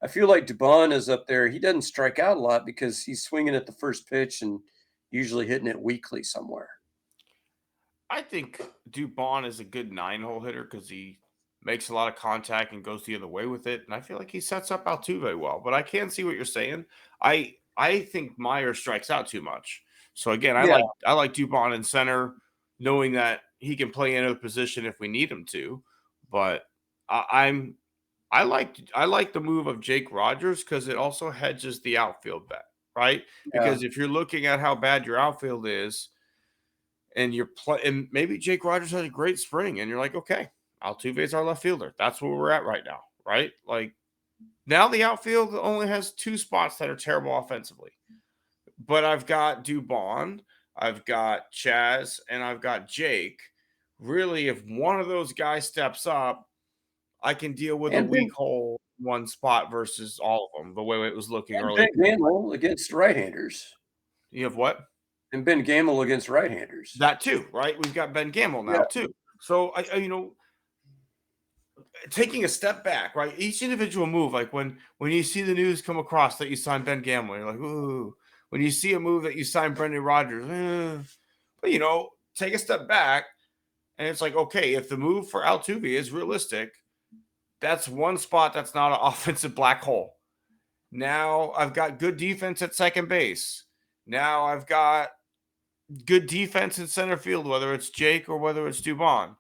S3: I feel like Dubon is up there. He doesn't strike out a lot because he's swinging at the first pitch and usually hitting it weakly somewhere.
S1: I think Dubon is a good 9-hole hitter because he makes a lot of contact and goes the other way with it, and I feel like he sets up Altuve well. But I can see what you're saying. I think Meyer strikes out too much. So again,
S3: Yeah.
S1: I like Dubon in center, knowing that he can play any other position if we need him to. But I like the move of Jake Rogers because it also hedges the outfield bet, right? Because if you're looking at how bad your outfield is, and and maybe Jake Rogers had a great spring, and you're like, okay, Altuve's our left fielder. That's where we're at right now, right? Like now the outfield only has 2 spots that are terrible offensively, but I've got Dubon, I've got Chaz, and I've got Jake. Really, if one of those guys steps up, I can deal with a
S3: And
S1: weak hole one spot versus all of them. The way it was looking early.
S3: Ben Gamel against right-handers.
S1: You have what?
S3: And Ben Gamel against right-handers.
S1: That too, right? We've got Ben Gamel now too. So I taking a step back, right? Each individual move, like when you see the news come across that you signed Ben Gamel, you're like, ooh. When you see a move that you signed Brendan Rodgers, but take a step back, and it's like, okay, if the move for Altuve is realistic, that's one spot that's not an offensive black hole. Now I've got good defense at second base. Now I've got good defense in center field, whether it's Jake or whether it's Dubon.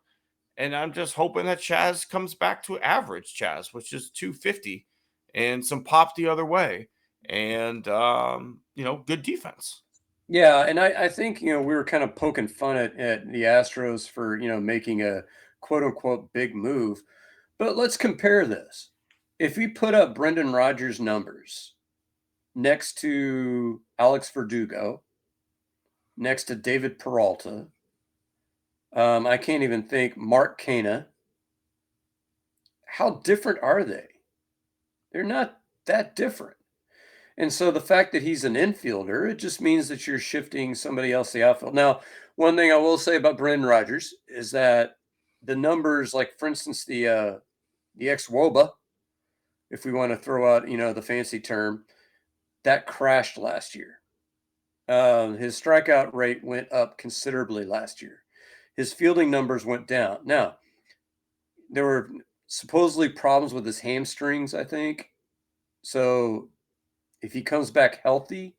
S1: And I'm just hoping that Chaz comes back to average Chaz, which is 250 and some pop the other way. And, good defense.
S3: Yeah, and I think, we were kind of poking fun at the Astros for, making a quote unquote big move. But let's compare this. If we put up Brendan Rodgers' numbers next to Alex Verdugo, next to David Peralta, I can't even think, Mark Canha, how different are they? They're not that different. And so the fact that he's an infielder, it just means that you're shifting somebody else the outfield. Now, one thing I will say about Brendan Rodgers is that the numbers, like for instance, the ex-WOBA, if we want to throw out, the fancy term, that crashed last year. His strikeout rate went up considerably last year. His fielding numbers went down. Now, there were supposedly problems with his hamstrings, I think. So if he comes back healthy,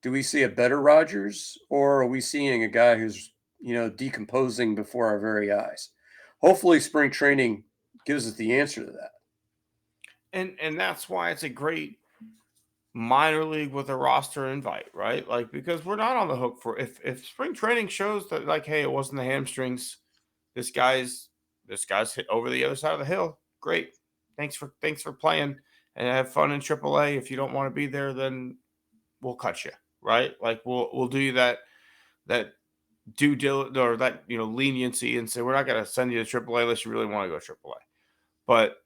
S3: do we see a better Rodgers, or are we seeing a guy who's, decomposing before our very eyes? Hopefully spring training gives us the answer to that.
S1: And that's why it's a great minor league with a roster invite, right? Like, because we're not on the hook for if spring training shows that, like, hey, it wasn't the hamstrings, this guy's hit over the other side of the hill. Great. Thanks for playing and have fun in AAA. If you don't want to be there, then we'll cut you, right? Like we'll do you that due diligence or that leniency and say we're not going to send you to AAA unless you really want to go AAA. But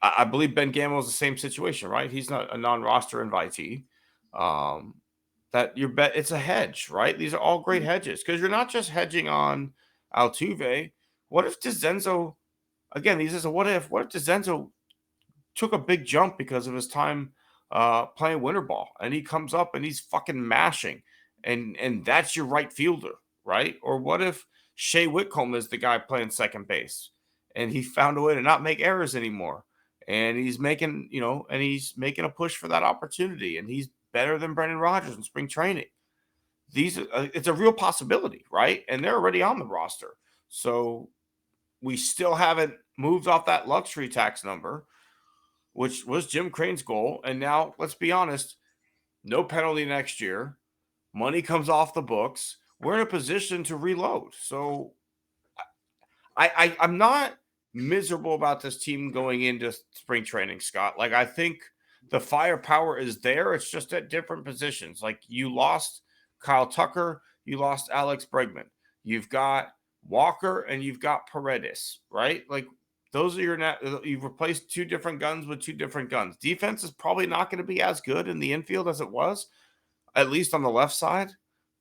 S1: I believe Ben Gamel is the same situation, right? He's not a non-roster invitee. That your bet, it's a hedge, right? These are all great hedges because you're not just hedging on Altuve. What if DeZenzo, again, these is a what if DeZenzo took a big jump because of his time playing winter ball and he comes up and he's fucking mashing and that's your right fielder, right? Or what if Shea Whitcomb is the guy playing second base and he found a way to not make errors anymore? And he's making, a push for that opportunity. And he's better than Brendan Rodgers in spring training. It's a real possibility, right? And they're already on the roster. So we still haven't moved off that luxury tax number, which was Jim Crane's goal. And now, let's be honest, no penalty next year. Money comes off the books. We're in a position to reload. So I'm not miserable about this team going into spring training, Scott. Like, I think the firepower is there. It's just at different positions. Like, you lost Kyle Tucker. You lost Alex Bregman. You've got Walker and you've got Paredes, right? Like those are you've replaced two different guns with two different guns. Defense is probably not going to be as good in the infield as it was, at least on the left side.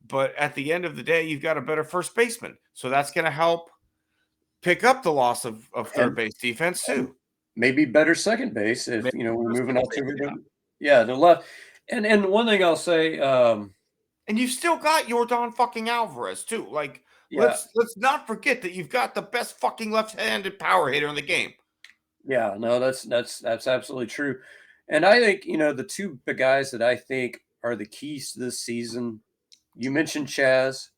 S1: But at the end of the day, you've got a better first baseman. So that's going to help pick up the loss of third base defense too.
S3: Maybe better second base if,
S1: Maybe
S3: we're moving out to
S1: yeah.
S3: the left. And one thing I'll say,
S1: and you've still got Yordan fucking Alvarez too. Like,
S3: yeah,
S1: let's not forget that you've got the best fucking left-handed power hitter in the game.
S3: yeah, no, that's absolutely true. And I think, the two big guys that I think are the keys to this season, you mentioned Chaz.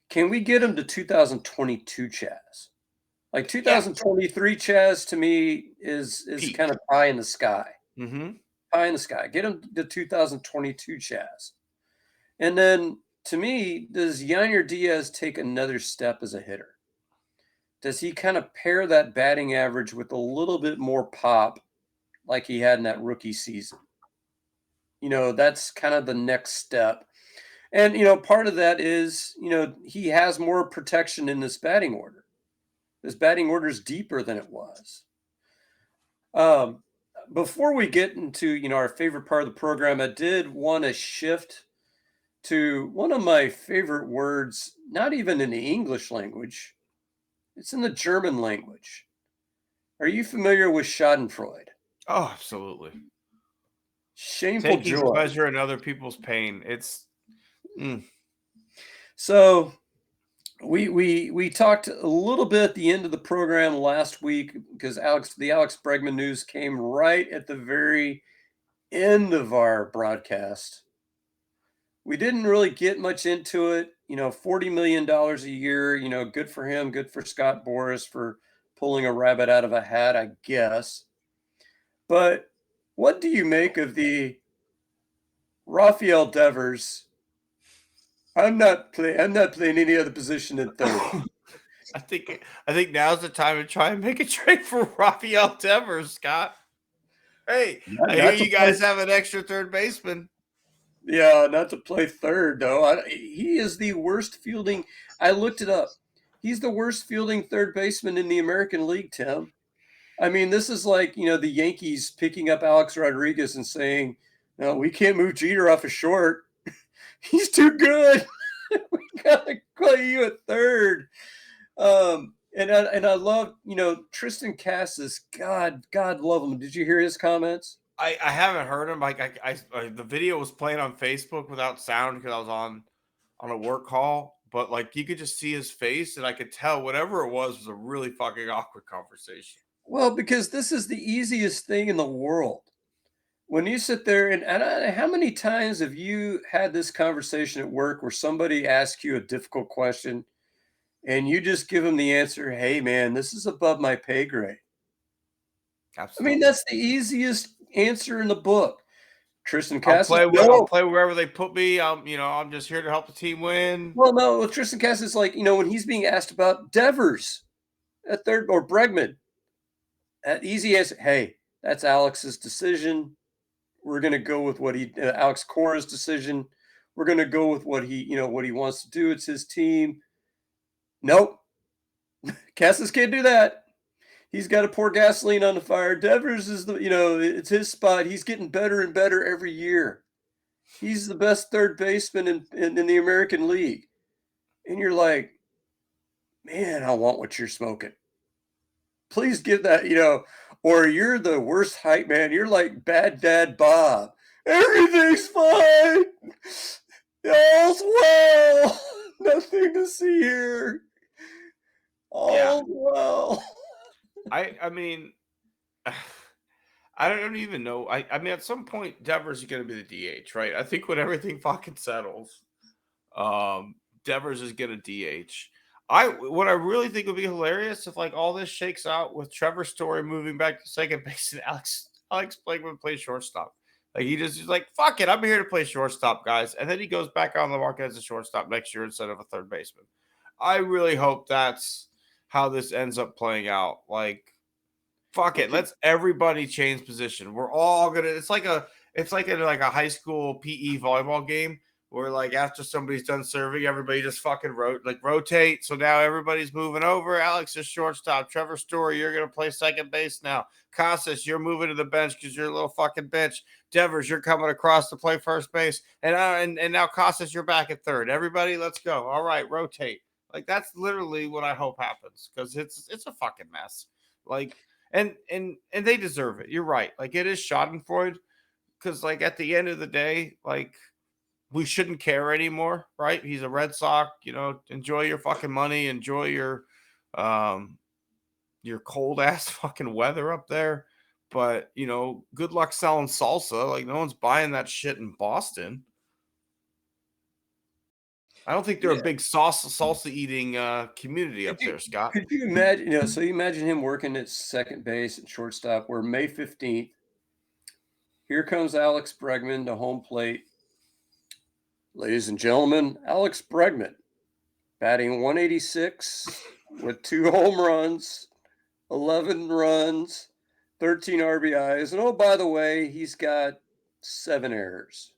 S3: Can we get him to 2022 Chaz? Like 2023 Chaz to me is
S1: Peak.
S3: kind of pie in the sky.
S1: Mm-hmm.
S3: Pie in the sky. Get him to 2022 Chaz. And then to me, does Yainer Diaz take another step as a hitter? Does he kind of pair that batting average with a little bit more pop like he had in that rookie season? That's kind of the next step. And, part of that is, he has more protection in this batting order. This batting order is deeper than it was. Before we get into, our favorite part of the program, I did want to shift to one of my favorite words, not even in the English language. It's in the German language. Are you familiar with Schadenfreude?
S1: Oh, absolutely.
S3: Shameful
S1: Taking
S3: joy.
S1: pleasure in other people's pain. It's
S3: So we talked a little bit at the end of the program last week because the Alex Bregman news came right at the very end of our broadcast. We didn't really get much into it. $40 million a year, good for him, good for Scott Boras for pulling a rabbit out of a hat, I guess. But what do you make of the Rafael Devers? I'm not playing any other position in third.
S1: I think now's the time to try and make a trade for Rafael Devers, Scott. Hey, I hear you guys have an extra third baseman.
S3: Yeah, not to play third, though. He is the worst fielding. I looked it up. He's the worst fielding third baseman in the American League, Tim. I mean, this is like, the Yankees picking up Alex Rodriguez and saying, no, we can't move Jeter off a short. He's too good. We got to play you at third. And I love, Tristan Cassis. God love him. Did you hear his comments?
S1: I haven't heard him. Like the video was playing on Facebook without sound because I was on a work call, but like you could just see his face, and I could tell whatever it was a really fucking awkward conversation.
S3: Well, because this is the easiest thing in the world. When you sit there how many times have you had this conversation at work where somebody asks you a difficult question and you just give them the answer, hey man, this is above my pay grade?
S1: Absolutely.
S3: I mean, that's the easiest answer in the book. Tristan
S1: Cassis,
S3: I'll
S1: play wherever they put me. I'm just here to help the team win.
S3: Well, no, Tristan Cassis is like, when he's being asked about Devers at third or Bregman, that easy answer, hey, that's Alex's decision. We're going to go with what Alex Cora's decision. We're going to go with what he wants to do. It's his team. Nope. Cassis can't do that. He's got to pour gasoline on the fire. Devers is it's his spot. He's getting better and better every year. He's the best third baseman in the American League. And you're like, man, I want what you're smoking. Please give that, or you're the worst hype man. You're like Bad Dad Bob. Everything's fine. All's well. Nothing to see here. All's well.
S1: I mean, I don't even know. I mean, at some point, Devers is going to be the DH, right? I think when everything fucking settles, Devers is going to DH. What I really think would be hilarious if like all this shakes out with Trevor Story moving back to second base and Alex Bregman plays shortstop. Like he's like, fuck it, I'm here to play shortstop, guys. And then he goes back on the market as a shortstop next year instead of a third baseman. I really hope that's how this ends up playing out. Like, fuck it, let's everybody change position. We're all gonna. It's like a high school PE volleyball game where like after somebody's done serving, everybody just fucking rotate. So now everybody's moving over. Alex is shortstop. Trevor Story, you're gonna play second base now. Casas, you're moving to the bench because you're a little fucking bitch. Devers, you're coming across to play first base. And now Casas, you're back at third. Everybody, let's go. All right, rotate. Like that's literally what I hope happens because it's a fucking mess. Like and they deserve it. You're right. Like it is Schadenfreude because like at the end of the day, like we shouldn't care anymore, right? He's a Red Sox, enjoy your fucking money, enjoy your cold ass fucking weather up there. But good luck selling salsa. Like no one's buying that shit in Boston. I don't think they're a big salsa eating community up there, Scott.
S3: Could you imagine? So you imagine him working at second base and shortstop. Where May 15th, here comes Alex Bregman to home plate. Ladies and gentlemen, Alex Bregman, batting 186 with 2 home runs, 11 runs, 13 RBIs, and oh, by the way, he's got 7 errors.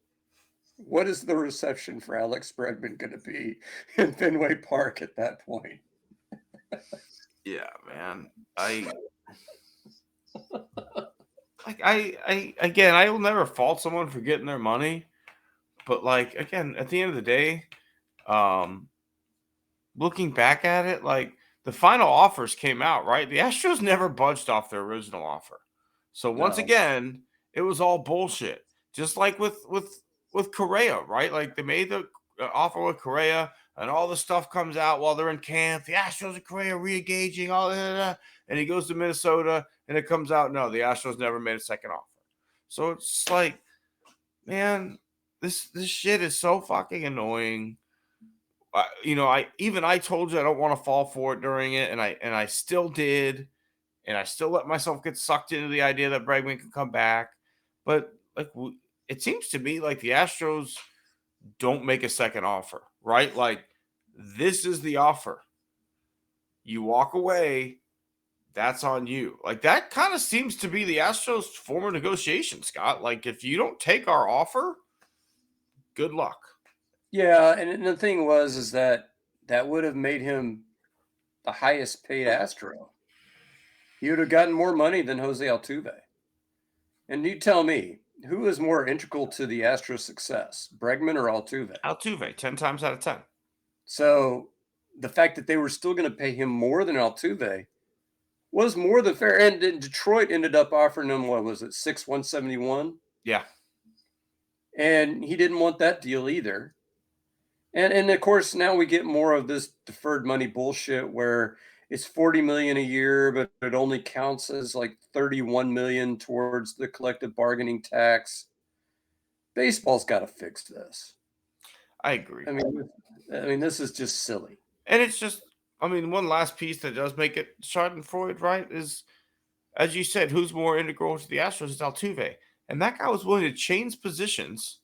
S3: What is the reception for Alex Bregman going to be in Fenway Park at that point?
S1: Yeah, man. I will never fault someone for getting their money, but like again, at the end of the day, looking back at it, like the final offers came out, right? The Astros never budged off their original offer. So once again, it was all bullshit. Just like with Correa, right? Like they made the offer with Correa, and all the stuff comes out while they're in camp. The Astros and Correa re-engaging, all that, and he goes to Minnesota, and it comes out, no, the Astros never made a second offer. So it's like, man, this shit is so fucking annoying. I told you I don't want to fall for it during it, and I still did, and I still let myself get sucked into the idea that Bregman could come back. But like, it seems to me like the Astros don't make a second offer, right? Like, this is the offer. You walk away, that's on you. Like, that kind of seems to be the Astros' former negotiation, Scott. Like, if you don't take our offer, good luck.
S3: Yeah, and the thing is that would have made him the highest paid Astro. He would have gotten more money than Jose Altuve. And you tell me, who is more integral to the Astros' success, Bregman or Altuve?
S1: Altuve, 10 times out of 10.
S3: So the fact that they were still going to pay him more than Altuve was more than fair. And Detroit ended up offering him, what was it, 171?
S1: Yeah.
S3: And he didn't want that deal either. And of course, now we get more of this deferred money bullshit where it's $40 million a year, but it only counts as like $31 million towards the collective bargaining tax. Baseball's got to fix this.
S1: I agree.
S3: I mean, this is just silly.
S1: And it's just, one last piece that does make it Schadenfreude, right, is, as you said, who's more integral to the Astros is Altuve. And that guy was willing to change positions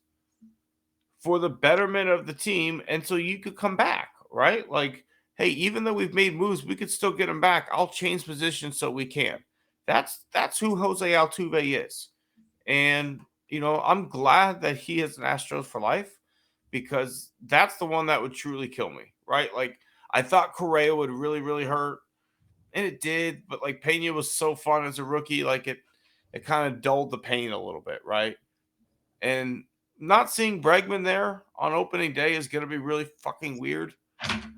S1: for the betterment of the team until you could come back, right? Like, hey, even though we've made moves, we could still get him back. I'll change positions so we can. That's who Jose Altuve is. And, I'm glad that he is an Astros for life because that's the one that would truly kill me, right? Like, I thought Correa would really, really hurt, and it did, but like Pena was so fun as a rookie, like it kind of dulled the pain a little bit, right? And not seeing Bregman there on opening day is going to be really fucking weird.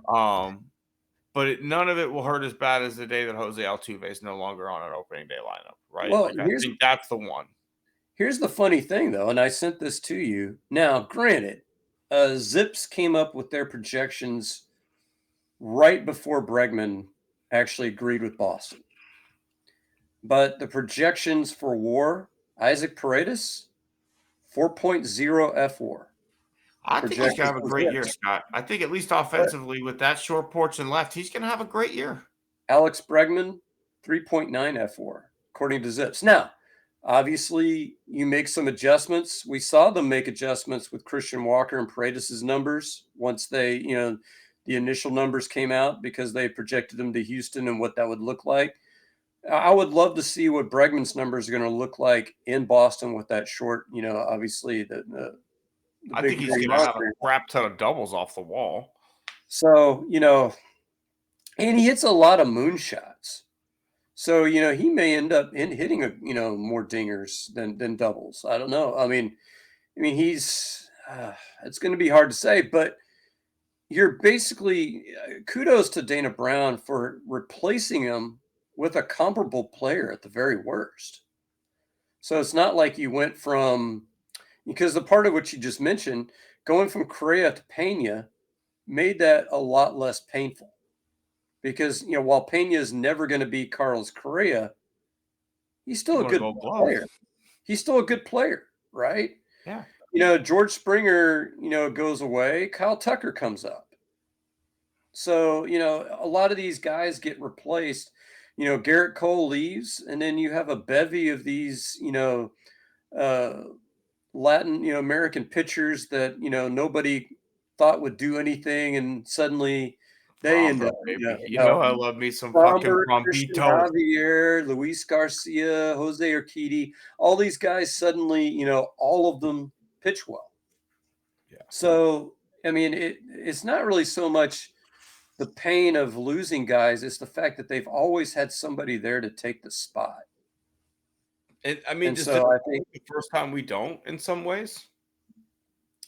S1: But none of it will hurt as bad as the day that Jose Altuve is no longer on an opening day lineup, right?
S3: Well,
S1: like, I think that's the one.
S3: Here's the funny thing, though, and I sent this to you. Now, granted, Zips came up with their projections right before Bregman actually agreed with Boston. But the projections for WAR, Isaac Paredes, 4.0 F4.
S1: I think he's going to have a great year, Scott. I think at least offensively with that short porch and left, he's going to have a great year.
S3: Alex Bregman, 3.9 F4, according to Zips. Now, obviously, you make some adjustments. We saw them make adjustments with Christian Walker and Paredes' numbers once they, the initial numbers came out because they projected them to Houston and what that would look like. I would love to see what Bregman's numbers are going to look like in Boston with that short, obviously the the
S1: I
S3: big
S1: think he's
S3: green
S1: going to have a
S3: monster.
S1: crap ton of doubles off the wall.
S3: So, and he hits a lot of moonshots. So, he may end up hitting more dingers than doubles. I don't know. I mean, he's it's going to be hard to say, but you're basically kudos to Dana Brown for replacing him with a comparable player at the very worst. So it's not like you went from, because the part of what you just mentioned, going from Correa to Pena made that a lot less painful. Because, while Pena is never going to be Carlos Correa, he's still a good player. He's still a good player, right?
S1: Yeah.
S3: George Springer, goes away. Kyle Tucker comes up. So, a lot of these guys get replaced. Garrett Cole leaves, and then you have a bevy of these, Latin, American pitchers that, nobody thought would do anything, and suddenly they end
S1: Fromber,
S3: up,
S1: baby. I love me some fucking
S3: Christian
S1: Frombito.
S3: Javier, Luis Garcia, Jose Urquidy, all these guys suddenly, all of them pitch well.
S1: Yeah.
S3: So, I mean, it's not really so much the pain of losing guys, it's the fact that they've always had somebody there to take the spot.
S1: And I mean,
S3: so I think
S1: the first time we don't in some ways.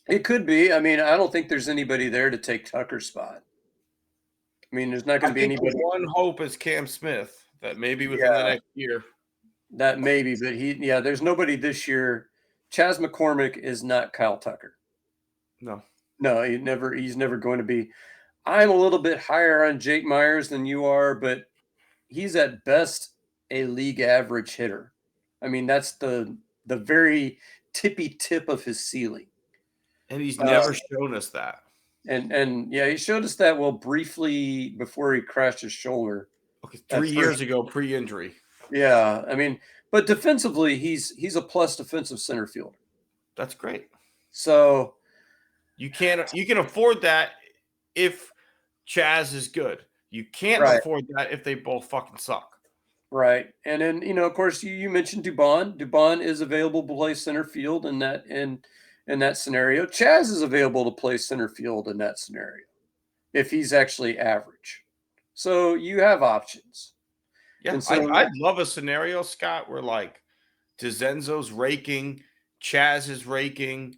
S3: It could be. I mean, I don't think there's anybody there to take Tucker's spot. I mean, there's not going to be anybody.
S1: One hope is Cam Smith that maybe within the next year.
S3: That maybe, but there's nobody this year. Chas McCormick is not Kyle Tucker.
S1: No,
S3: he's never going to be. I'm a little bit higher on Jake Myers than you are, but he's at best a league average hitter. I mean, that's the very tippy tip of his ceiling.
S1: And he's never shown us that.
S3: And he showed us that briefly before he crashed his shoulder.
S1: Okay, 3 years ago, pre-injury.
S3: Yeah, I mean, but defensively, he's a plus defensive center fielder.
S1: That's great.
S3: So
S1: you can afford that if Chaz is good. You can't afford that if they both fucking suck.
S3: Right, and then of course, you mentioned Dubon. Dubon is available to play center field in that scenario. Chaz is available to play center field in that scenario if he's actually average. So you have options.
S1: Yeah, so, I'd love a scenario, Scott, where like DeZenzo's raking, Chaz is raking,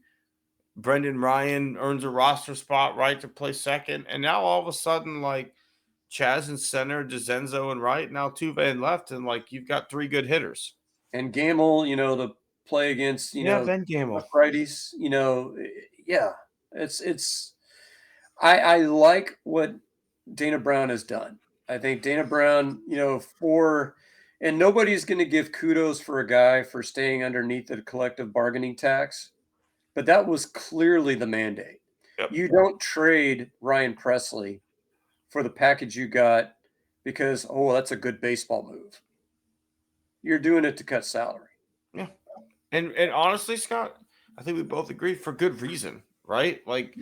S1: Brendan Ryan earns a roster spot right to play second, and now all of a sudden, like Chaz in center, DeZenzo and right, now Tuve in left, and like you've got 3 good hitters.
S3: And Gamble, to play against,
S1: Ben Gamble.
S3: righties, it's I like what Dana Brown has done. I think Dana Brown, and nobody's going to give kudos for a guy for staying underneath the collective bargaining tax, but that was clearly the mandate. Yep. You don't trade Ryan Presley for the package you got because, that's a good baseball move. You're doing it to cut salary.
S1: Yeah. And honestly, Scott, I think we both agree for good reason, right? Like,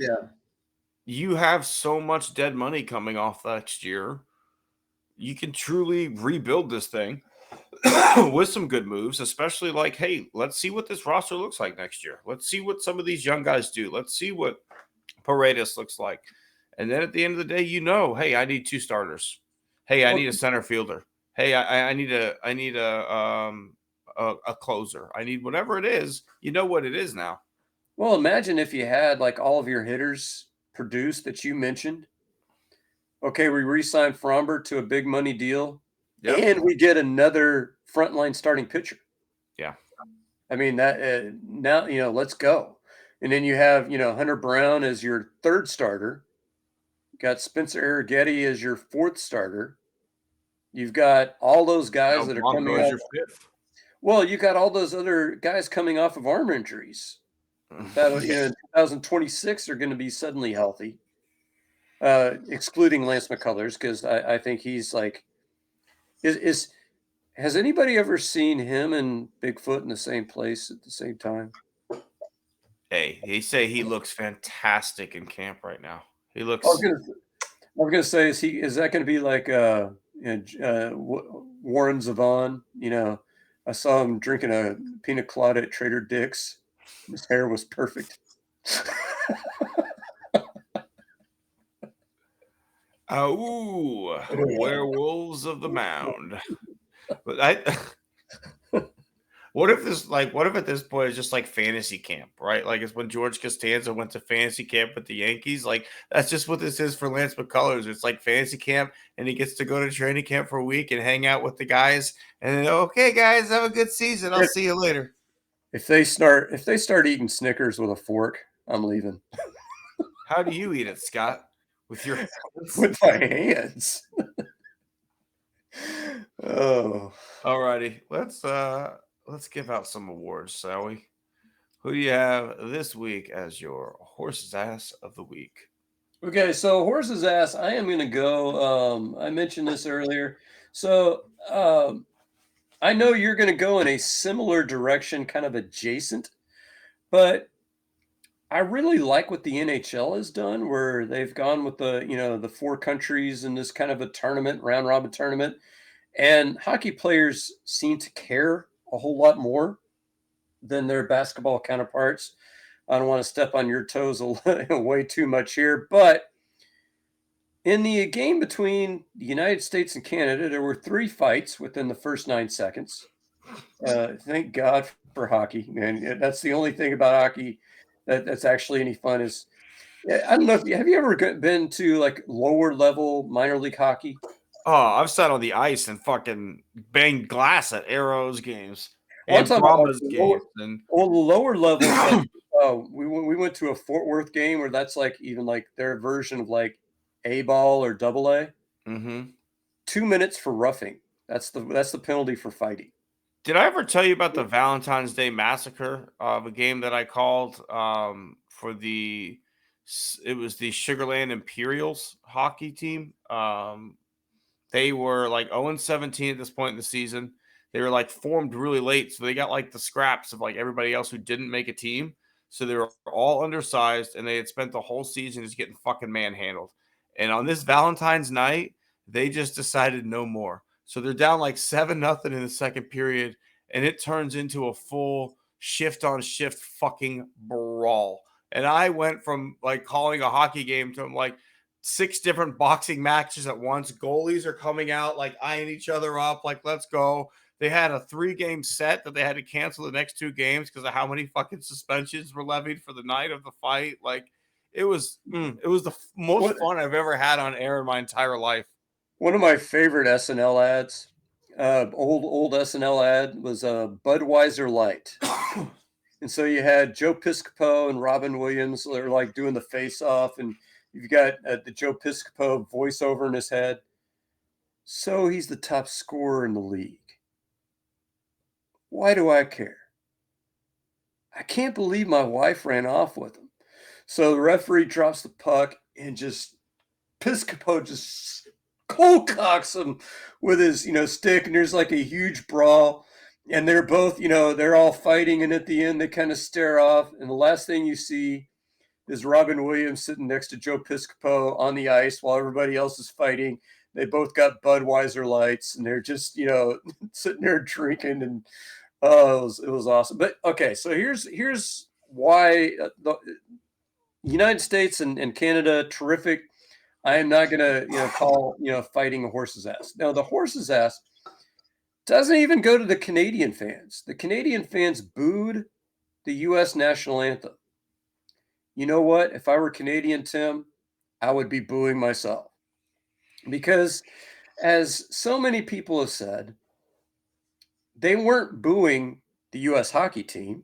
S1: you have so much dead money coming off next year. You can truly rebuild this thing with some good moves, especially like, hey, let's see what this roster looks like next year. Let's see what some of these young guys do. Let's see what Paredes looks like. And then at the end of the day, hey, I need 2 starters. Hey, I need a center fielder. Hey, I need a closer. I need whatever it is. You know what it is now.
S3: Well, imagine if you had like all of your hitters produced that you mentioned. Okay, we re-signed Fromber to a big money deal, and we get another frontline starting pitcher.
S1: Yeah.
S3: I mean, that now, let's go. And then you have, Hunter Brown as your 3rd starter. You got Spencer Arrighetti as your 4th starter. You've got all those guys that are coming out.
S1: Your 5th.
S3: Well, you got all those other guys coming off of arm injuries. That in 2026 are going to be suddenly healthy. Excluding Lance McCullers, because I think he's like, has anybody ever seen him and Bigfoot in the same place at the same time?
S1: Hey, they say he looks fantastic in camp right now. He looks.
S3: I was gonna say, is that going to be like Warren Zevon? I saw him drinking a pina colada at Trader Dick's. His hair was perfect.
S1: Ooh, werewolves of the mound. But I what if at this point it's just like fantasy camp, right? Like it's when George Costanza went to fantasy camp with the Yankees. Like that's just what this is for Lance McCullers. It's like fantasy camp, and he gets to go to training camp for a week and hang out with the guys. And then, okay, guys, have a good season. I'll see you later.
S3: If they start eating Snickers with a fork, I'm leaving.
S1: How do you eat it, Scott? With your hands?
S3: With my hands. Oh.
S1: Alrighty. Let's give out some awards, shall we? Who do you have this week as your horse's ass of the week?
S3: Okay, so horse's ass, I am going to go. I mentioned this earlier. So I know you're going to go in a similar direction, kind of adjacent, but I really like what the NHL has done, where they've gone with the 4 countries in this kind of a tournament, round robin tournament, and hockey players seem to care a whole lot more than their basketball counterparts. I don't want to step on your toes way too much here, but in the game between the United States and Canada, there were 3 fights within the first 9 seconds. Thank God for hockey, man. That's the only thing about hockey that's actually any fun is I don't know if have you ever been to like lower level minor league hockey?
S1: Oh, I've sat on the ice and fucking banged glass at Arrows games
S3: Well, I'm
S1: and
S3: talking about like
S1: Brahmas games. And
S3: the lower levels. Like, we went to a Fort Worth game where that's like even like their version of like A ball or double A.
S1: mm-hmm.
S3: 2 minutes for roughing. That's the penalty for fighting.
S1: Did I ever tell you about the Valentine's Day massacre of a game that I called for it was the Sugarland Imperials hockey team. They were like 0-17 at this point in the season. They were like formed really late, so they got like the scraps of like everybody else who didn't make a team. So they were all undersized, and they had spent the whole season just getting fucking manhandled. And on this Valentine's night, they just decided no more. So they're down like 7-0 in the second period, and it turns into a full shift on shift fucking brawl. And I went from like calling a hockey game to like 6 different boxing matches at once. Goalies are coming out like eyeing each other up, like let's go. They had a 3-game set that they had to cancel the next 2 games because of how many fucking suspensions were levied for the night of the fight. Like it was the most fun I've ever had on air in my entire life.
S3: One of my favorite SNL ads, old SNL ad was Budweiser Light. And so you had Joe Piscopo and Robin Williams. They're like doing the face off, and you've got the Joe Piscopo voiceover in his head. So he's the top scorer in the league. Why do I care? I can't believe my wife ran off with him. So the referee drops the puck, and just Piscopo just cold cocks him with his stick, and there's like a huge brawl. And they're both, they're all fighting, and at the end they kind of stare off. And the last thing you see is Robin Williams sitting next to Joe Piscopo on the ice while everybody else is fighting. They both got Budweiser lights, and they're just, sitting there drinking, and it was awesome. But okay, so here's why the United States and Canada, terrific. I am not gonna call fighting a horse's ass. Now the horse's ass doesn't even go to the Canadian fans. The Canadian fans booed the U.S. national anthem. You know what? If I were Canadian, Tim, I would be booing myself. Because as so many people have said, they weren't booing the U.S. hockey team.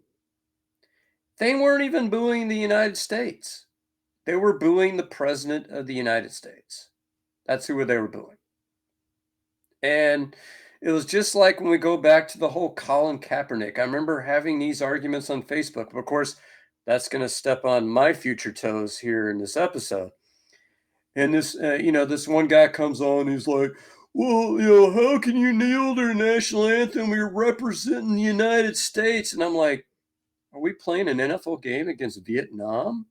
S3: They weren't even booing the United States. They were booing the President of the United States. That's who they were booing. And it was just like when we go back to the whole Colin Kaepernick. I remember having these arguments on Facebook. But of course, that's going to step on my future toes here in this episode. And this, this one guy comes on, he's like, well, how can you kneel to the national anthem? You're representing the United States. And I'm like, are we playing an NFL game against Vietnam?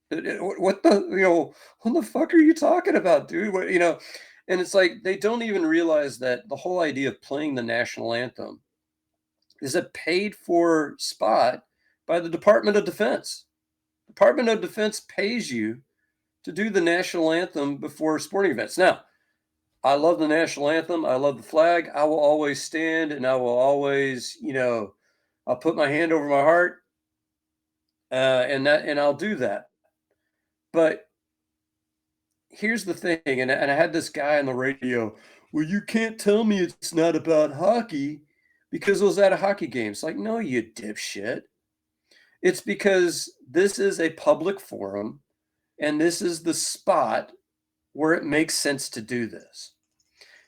S3: What the fuck are you talking about, dude? And it's like they don't even realize that the whole idea of playing the national anthem is a paid for spot by the Department of Defense. Department of Defense pays you to do the national anthem before sporting events. Now, I love the national anthem. I love the flag. I will always stand and I will always, I'll put my hand over my heart, and I'll do that. But here's the thing, and I had this guy on the radio. Well, you can't tell me it's not about hockey because it was at a hockey game. It's like, no, you dipshit. It's because this is a public forum, and this is the spot where it makes sense to do this.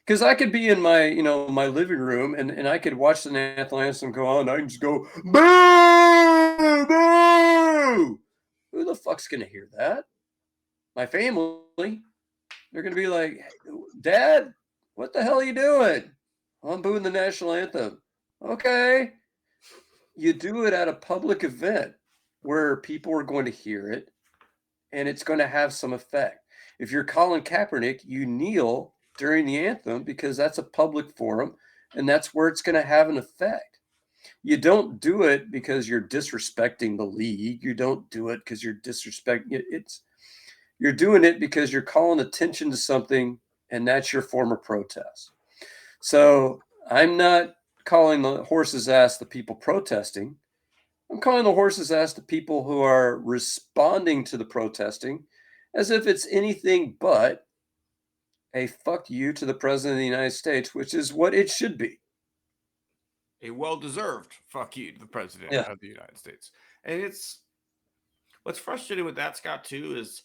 S3: Because I could be in my, my living room and I could watch the national anthem go on. I can just go, boo, boo. Who the fuck's going to hear that? My family. They're going to be like, Dad, what the hell are you doing? I'm booing the national anthem. Okay. You do it at a public event where people are going to hear it and it's going to have some effect. If you're Colin Kaepernick, you kneel during the anthem because that's a public forum and that's where it's going to have an effect. You don't do it because you're disrespecting the league. You don't do it because you're disrespecting it. You're doing it because you're calling attention to something, and that's your form of protest. So I'm not calling the horse's ass the people protesting. I'm calling the horse's ass the people who are responding to the protesting as if it's anything but a fuck you to the president of the United States, which is what it should be.
S1: A well-deserved fuck you to the president of the United States. And it's what's frustrating with that, Scott, too, is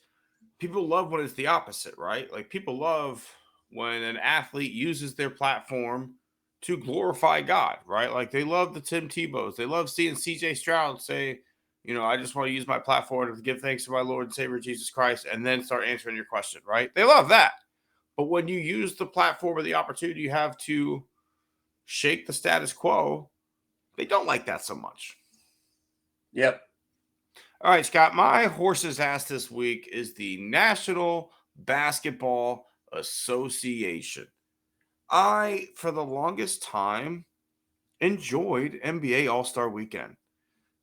S1: people love when it's the opposite, right? Like people love when an athlete uses their platform to glorify God, right? Like they love the Tim Tebows. They love seeing CJ Stroud say, I just want to use my platform to give thanks to my Lord and Savior Jesus Christ and then start answering your question, right? They love that. But when you use the platform or the opportunity you have to shake the status quo, they don't like that so much.
S3: Yep.
S1: All right, Scott, my horse's ass this week is the National Basketball Association. I, for the longest time, enjoyed NBA All-Star Weekend.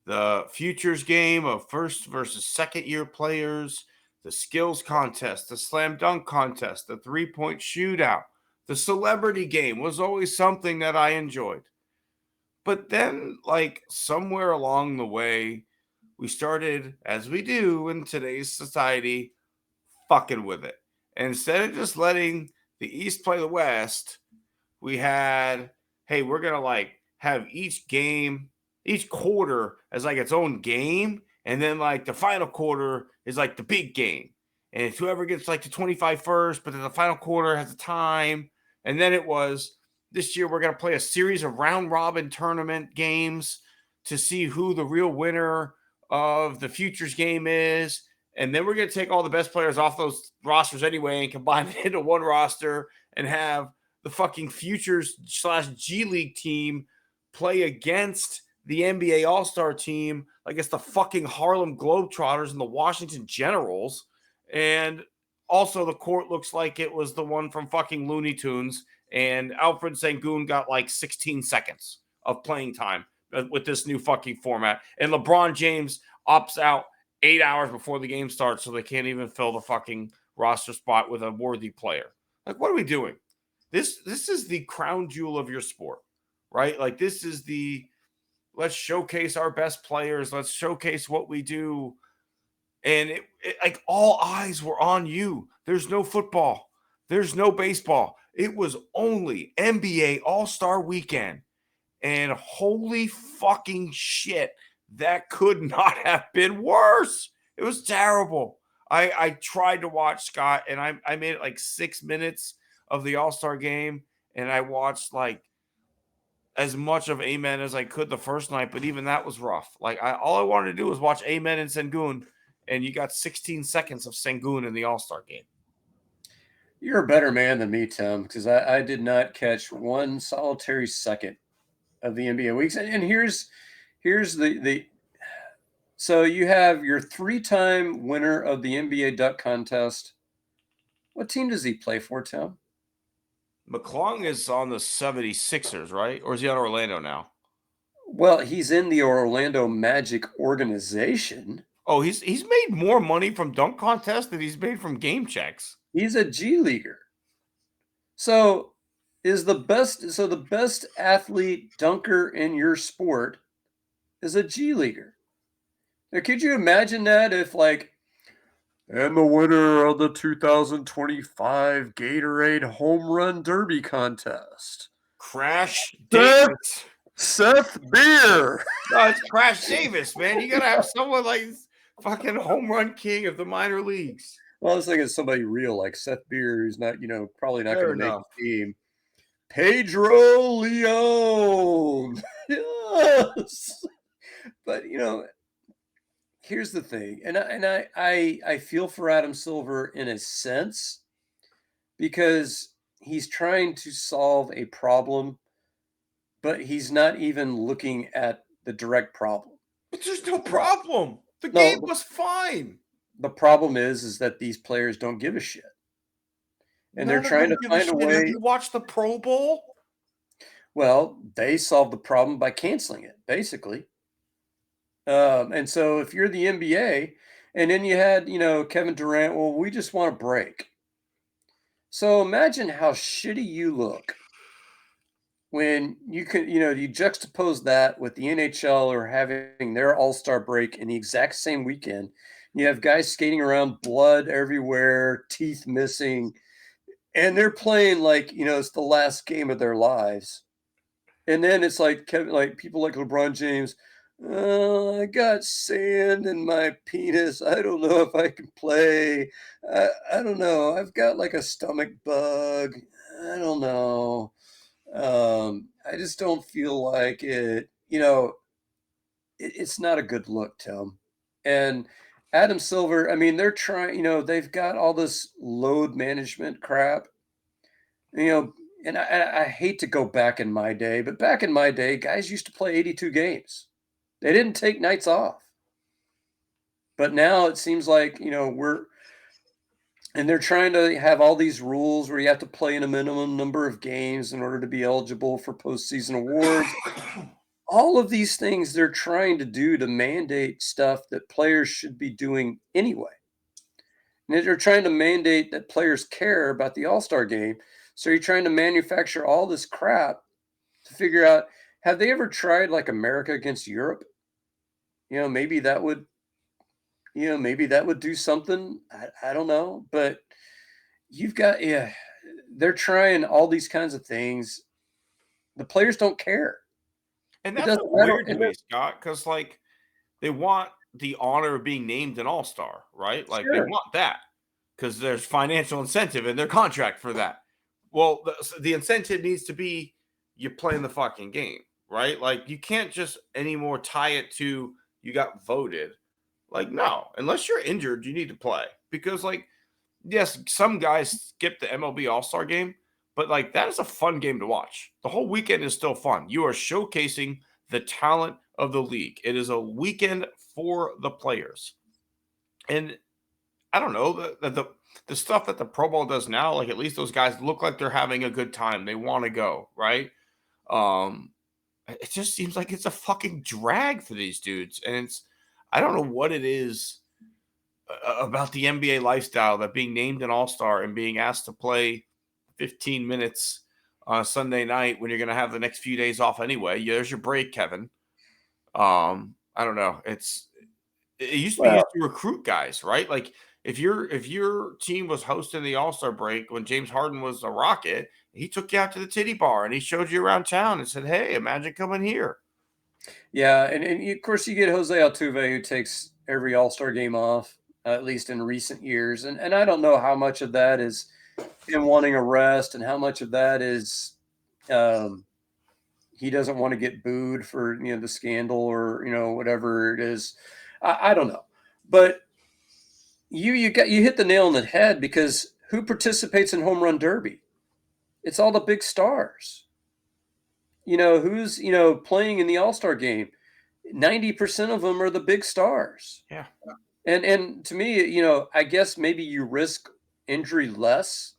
S1: The futures game of first versus second year players, the skills contest, the slam dunk contest, the three-point shootout, the celebrity game was always something that I enjoyed. But then, like, somewhere along the way, we started, as we do in today's society, fucking with it. And instead of just letting the East play the West, we had, hey, we're going to have each quarter as its own game. And then the final quarter is the big game. And it's whoever gets the 25 first, but then the final quarter has a time. And then it was this year, we're going to play a series of round robin tournament games to see who the real winner of the futures game is. And then we're going to take all the best players off those rosters anyway and combine it into one roster and have the fucking futures/G League team play against the NBA All-Star team like it's the fucking Harlem Globetrotters and the Washington Generals. And also the court looks like it was the one from fucking Looney Tunes, and Alfred Sengun got 16 seconds of playing time with this new fucking format. And LeBron James opts out 8 hours before the game starts, so they can't even fill the fucking roster spot with a worthy player. What are we doing? This is the crown jewel of your sport, right? This is let's showcase our best players. Let's showcase what we do. And it all eyes were on you. There's no football. There's no baseball. It was only NBA All-Star Weekend. And holy fucking shit, that could not have been worse. It was terrible. I tried to watch, Scott, and I made it 6 minutes of the All-Star game, and I watched as much of Amen as I could the first night, but even that was rough. All I wanted to do was watch Amen and Sengun, and you got 16 seconds of Sengun in the All-Star game.
S3: You're a better man than me, Tim, because I did not catch one solitary second of the NBA weeks. And here's the so you have your 3-time winner of the NBA dunk contest. What team does he play for, Tim?
S1: McClung is on the 76ers, right? Or is he on Orlando now?
S3: Well, he's in the Orlando Magic organization.
S1: Oh, he's made more money from dunk contests than he's made from game checks.
S3: He's a G leaguer. So the best athlete dunker in your sport is a G leaguer. Now, could you imagine that if and the winner of the 2025 Gatorade Home Run Derby contest,
S1: Crash
S3: Seth,
S1: Davis.
S3: Seth Beer.
S1: No, it's Crash Davis, man. You gotta have someone like fucking home run king of the minor leagues.
S3: Well, I was thinking somebody real like Seth Beer, who's not, probably not
S1: Fair
S3: going to make
S1: enough.
S3: the team. Pedro Leon. Yes. But here's the thing, and I feel for Adam Silver in a sense because he's trying to solve a problem, but he's not even looking at the direct problem.
S1: But there's no problem. The
S3: No,
S1: game was fine.
S3: the problem is that these players don't give a shit, and they're
S1: None of
S3: trying
S1: them
S3: to
S1: give
S3: find a
S1: shit. Have
S3: way.
S1: you watched the Pro Bowl?
S3: Well, they solved the problem by canceling it, basically. And so if you're the NBA, and then you had, Kevin Durant, well, we just want a break. So imagine how shitty you look when you you juxtapose that with the NHL or having their All-Star break in the exact same weekend. You have guys skating around, blood everywhere, teeth missing, and they're playing like, it's the last game of their lives. And then it's like people like LeBron James, I got sand in my penis. I don't know if I can play. I don't know. I've got like a stomach bug. I don't know. I just don't feel like it. It's not a good look, Tim. And Adam Silver, I mean, they're trying. They've got all this load management crap. And I hate to go back in my day, but back in my day, guys used to play 82 games. They didn't take nights off. But now it seems like, and they're trying to have all these rules where you have to play in a minimum number of games in order to be eligible for postseason awards. All of these things they're trying to do to mandate stuff that players should be doing anyway. And they're trying to mandate that players care about the All-Star game. So you're trying to manufacture all this crap to figure out, have they ever tried like America against Europe? Maybe that would, do something. I don't know. But they're trying all these kinds of things. The players don't care.
S1: And
S3: It
S1: that's
S3: doesn't
S1: what's
S3: matter.
S1: weird to me, Scott, because like they want the honor of being named an all-star, right? Like they
S3: Sure.
S1: want that because there's financial incentive in their contract for that. Well, the incentive needs to be you're playing the fucking game, right? Like you can't just anymore tie it to you got voted. Like, no, unless you're injured, you need to play. Because, like, yes, some guys skip the MLB All-Star game, but like that is a fun game to watch. The whole weekend is still fun. You are showcasing the talent of the league. It is a weekend for the players. And I don't know, the stuff that the Pro Bowl does now, like at least those guys look like they're having a good time. They want to go, right? It just seems like it's a fucking drag for these dudes. And I don't know what it is about the NBA lifestyle that being named an all-star and being asked to play 15 minutes on a Sunday night when you're going to have the next few days off anyway. There's your break, Kevin. I don't know. It used to be used to recruit guys, right? Like if your team was hosting the All-Star break when James Harden was a Rocket, he took you out to the titty bar and he showed you around town and said, "Hey, imagine coming here."
S3: Yeah, and of course you get Jose Altuve, who takes every All-Star game off, at least in recent years. And I don't know how much of that is him wanting a rest and how much of that is he doesn't want to get booed for the scandal or whatever it is. I don't know. But you hit the nail on the head, because who participates in home run derby? It's all the big stars. Who's playing in the All-Star game? 90% of them are the big stars.
S1: Yeah.
S3: And to me, I guess maybe you risk injury less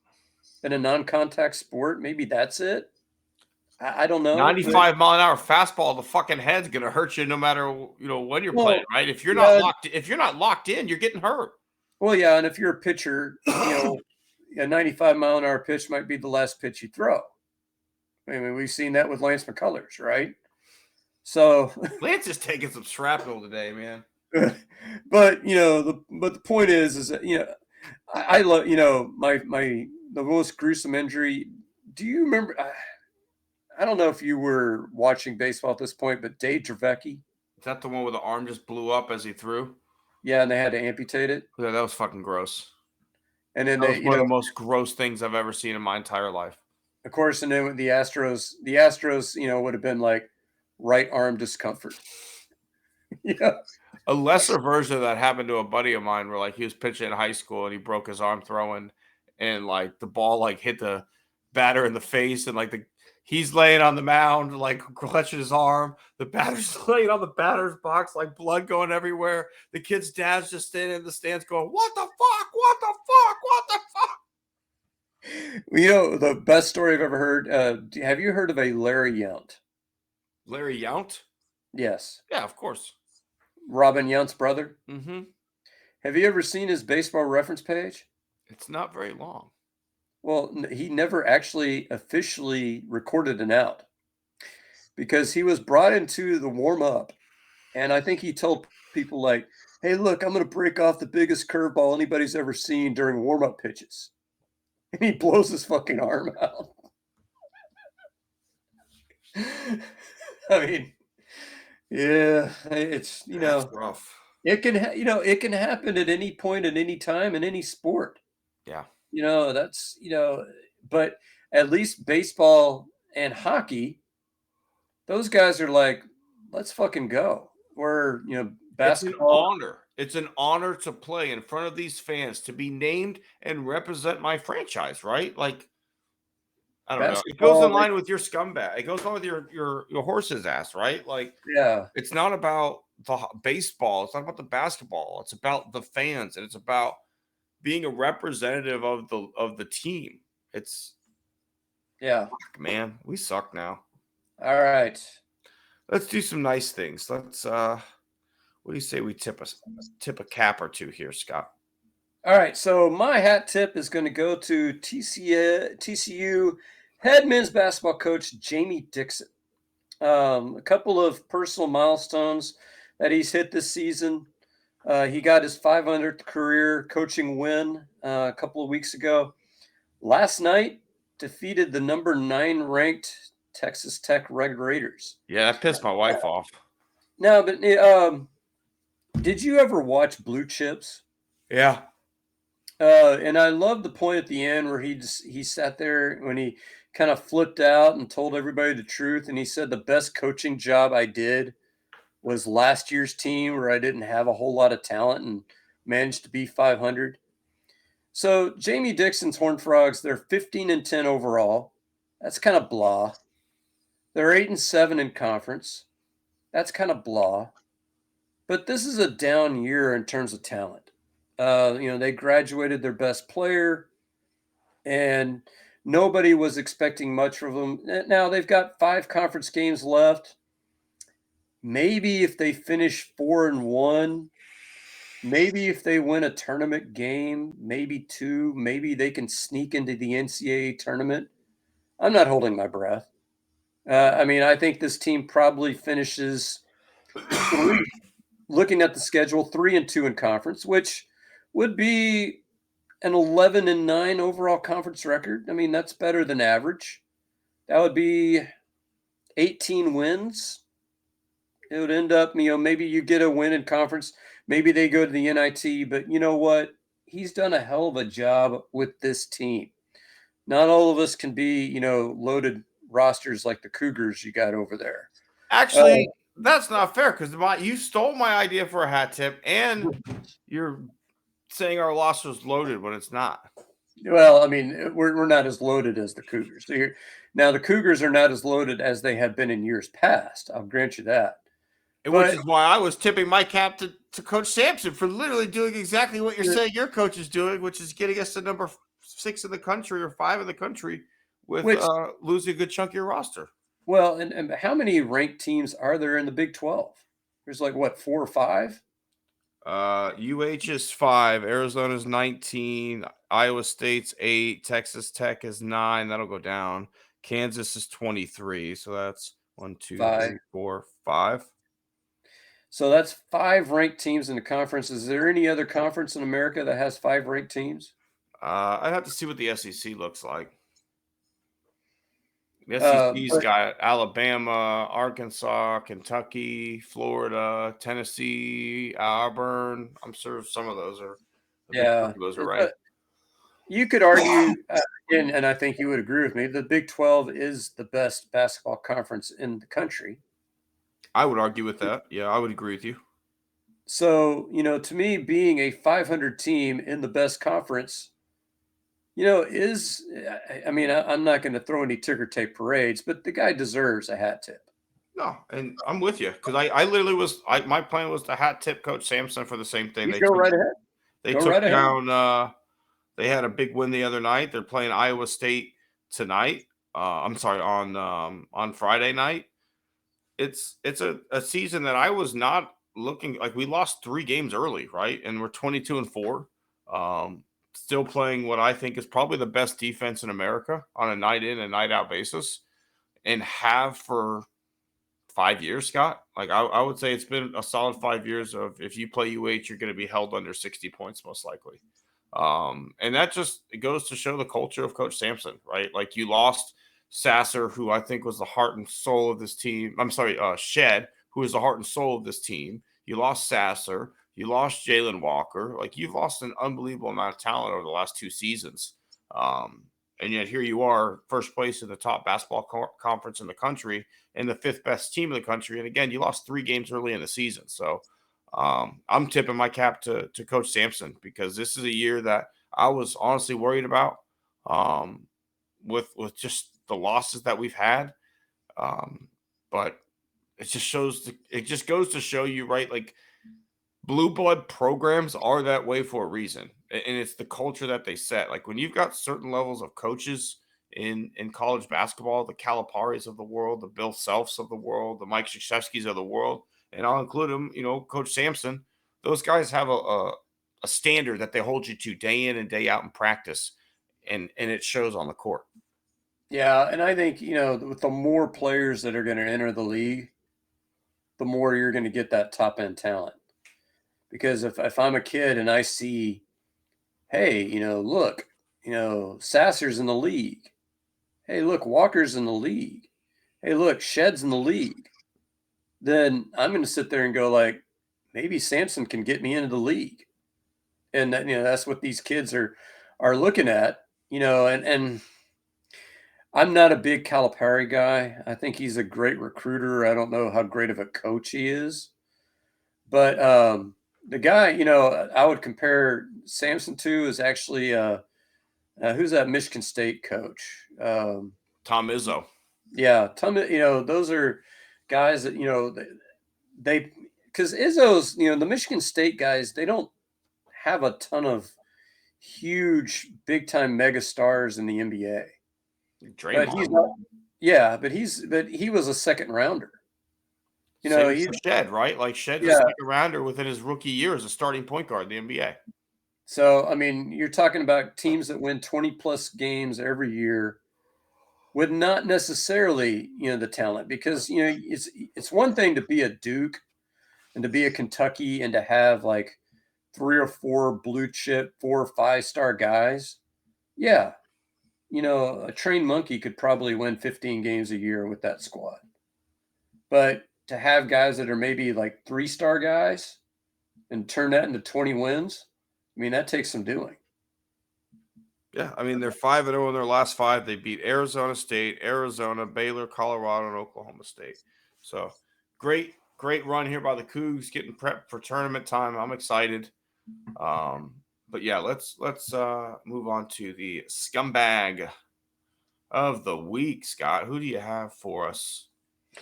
S3: in a non-contact sport. Maybe that's it. I don't know.
S1: 95 mile an hour fastball, the fucking head's gonna hurt you no matter when you're playing, right? If you're not locked in, you're getting hurt.
S3: Well, yeah, and if you're a pitcher, a 95 mile an hour pitch might be the last pitch you throw. I mean, we've seen that with Lance McCullers, right? So
S1: Lance is taking some shrapnel today, man.
S3: But the point is that I love the most gruesome injury. Do you remember? I don't know if you were watching baseball at this point, but Dave Dravecky.
S1: Is that the one where the arm just blew up as he threw?
S3: Yeah, and they had to amputate it.
S1: Yeah, that was fucking gross.
S3: And then
S1: that was one of the most gross things I've ever seen in my entire life.
S3: Of course, and then with the Astros, would have been like right arm discomfort. Yeah.
S1: A lesser version of that happened to a buddy of mine where like he was pitching in high school and he broke his arm throwing and like the ball like hit the batter in the face and like he's laying on the mound like clutching his arm. The batter's laying on the batter's box like blood going everywhere. The kid's dad's just standing in the stands going, "What the fuck? What the fuck? What the fuck?"
S3: The best story I've ever heard. Have you heard of a Larry Yount?
S1: Larry Yount?
S3: Yes.
S1: Yeah, of course.
S3: Robin Yount's brother.
S1: Mm-hmm.
S3: Have you ever seen his baseball reference page?
S1: It's not very long.
S3: Well, he never actually officially recorded an out because he was brought into the warm-up, and I think he told people like, "Hey, look, I'm going to break off the biggest curveball anybody's ever seen during warm-up pitches," and he blows his fucking arm out. I mean, yeah, it's
S1: That's rough.
S3: It can it can happen at any point, at any time, in any sport.
S1: Yeah.
S3: But at least baseball and hockey, those guys are like, let's fucking go. Where basketball.
S1: It's an honor to play in front of these fans, to be named and represent my franchise, right? Like, I don't know. It goes in line with your scumbag. It goes on with your horse's ass, right? Like,
S3: yeah.
S1: It's not about the baseball. It's not about the basketball. It's about the fans, and it's about being a representative of the team. It's fuck, man. We suck now.
S3: All right.
S1: Let's do some nice things. Let's what do you say we tip a cap or two here, Scott?
S3: All right. So my hat tip is going to go to TCU head men's basketball coach Jamie Dixon. A couple of personal milestones that he's hit this season. He got his 500th career coaching win a couple of weeks ago. Last night, defeated the number 9 ranked Texas Tech Red Raiders.
S1: Yeah, that pissed my wife off.
S3: No, but did you ever watch Blue Chips?
S1: Yeah.
S3: And I love the point at the end where he sat there when he kind of flipped out and told everybody the truth. And he said the best coaching job I did was last year's team where I didn't have a whole lot of talent and managed to be 500. So Jamie Dixon's Horned Frogs, they're 15-10 overall. That's kind of blah. They're 8-7 in conference. That's kind of blah. But this is a down year in terms of talent. They graduated their best player, and nobody was expecting much from them. Now they've got 5 conference games left. Maybe if they finish 4-1, maybe if they win a tournament game, maybe 2, maybe they can sneak into the NCAA tournament. I'm not holding my breath. I think this team probably finishes, looking at the schedule, 3-2 in conference, which would be an 11-9 overall conference record. I mean, that's better than average. That would be 18 wins. It would end up, maybe you get a win in conference. Maybe they go to the NIT, but you know what? He's done a hell of a job with this team. Not all of us can be, loaded rosters like the Cougars you got over there.
S1: Actually, that's not fair because you stole my idea for a hat tip and you're saying our roster is loaded when it's not.
S3: Well, I mean, we're not as loaded as the Cougars. Now, the Cougars are not as loaded as they have been in years past. I'll grant you that.
S1: Which is why I was tipping my cap to Coach Sampson for literally doing exactly what you're saying your coach is doing, which is getting us to number 6 in the country or 5 in the country with losing a good chunk of your roster.
S3: Well, and how many ranked teams are there in the Big 12? There's like what, 4 or 5?
S1: UH is 5, Arizona's 19, Iowa State's 8, Texas Tech is 9. That'll go down. Kansas is 23. So that's 1, 2,
S3: 5.
S1: 3, 4, 5.
S3: So that's 5 ranked teams in the conference. Is there any other conference in America that has 5 ranked teams?
S1: I'd have to see what the SEC looks like. The SEC's
S3: But
S1: got Alabama, Arkansas, Kentucky, Florida, Tennessee, Auburn. I'm sure some of those are a big
S3: yeah,
S1: group of those are right.
S3: you could argue, and I think you would agree with me, the Big 12 is the best basketball conference in the country.
S1: I would argue with that. Yeah, I would agree with you.
S3: So, to me, being a 500 team in the best conference, is, I mean, I'm not going to throw any ticker tape parades, but the guy deserves a hat tip.
S1: No, and I'm with you because I literally my plan was to hat tip Coach Sampson for the same thing.
S3: You go right ahead.
S1: They
S3: Go
S1: took
S3: right ahead.
S1: down. They had a big win the other night. They're playing Iowa State tonight. I'm sorry, on Friday night. It's a season that I was not looking like. We lost 3 games early, right? And we're 22-4. Still playing what I think is probably the best defense in America on a night in and night out basis, and have for 5 years, Scott. Like I would say it's been a solid 5 years of if you play UH, you're going to be held under 60 points most likely. And that just it goes to show the culture of Coach Sampson, right? Like you lost Sasser, who I think was the heart and soul of this team. I'm sorry, Shed, who is the heart and soul of this team. You lost Sasser. You lost Jalen Walker. Like you've lost an unbelievable amount of talent over the last 2 seasons. And yet here you are, first place in the top basketball conference in the country and the 5th best team in the country. And again, you lost 3 games early in the season. So I'm tipping my cap to Coach Sampson because this is a year that I was honestly worried about with just the losses that we've had. But it just goes to show you, right? Like blue blood programs are that way for a reason. And it's the culture that they set. Like when you've got certain levels of coaches in college basketball, the Caliparis of the world, the Bill Selfs of the world, the Mike Krzyzewskis of the world, and I'll include them, Coach Sampson, those guys have a standard that they hold you to day in and day out in practice, and it shows on the court.
S3: Yeah, and I think, with the more players that are going to enter the league, the more you're going to get that top end talent. Because if I'm a kid and I see, hey, look, Sasser's in the league. Hey, look, Walker's in the league. Hey, look, Shed's in the league. Then I'm going to sit there and go like, maybe Sampson can get me into the league. And that, that's what these kids are looking at, and I'm not a big Calipari guy. I think he's a great recruiter. I don't know how great of a coach he is, but the guy, I would compare Sampson to is actually who's that Michigan State coach?
S1: Tom Izzo.
S3: Yeah, Tom. Those are guys that they because Izzo's the Michigan State guys. They don't have a ton of huge, big time mega stars in the NBA. But he's
S1: Draymond.
S3: not, yeah, but he was a second rounder.
S1: Same
S3: He's
S1: for Shed, right? Like Shed's a
S3: yeah.
S1: second rounder within his rookie year as a starting point guard in the NBA.
S3: So I mean, you're talking about teams that win 20 plus games every year with not necessarily the talent, because it's one thing to be a Duke and to be a Kentucky and to have like 3 or 4 blue chip 4 or 5-star guys. Yeah, a trained monkey could probably win 15 games a year with that squad. But to have guys that are maybe like 3-star guys and turn that into 20 wins, I mean, that takes some doing.
S1: Yeah, I mean, they're 5-0 in their last 5. They beat Arizona State, Arizona, Baylor, Colorado, and Oklahoma State. So great run here by the Cougs, getting prepped for tournament time. I'm excited. But yeah, let's move on to the scumbag of the week, Scott. Who do you have for us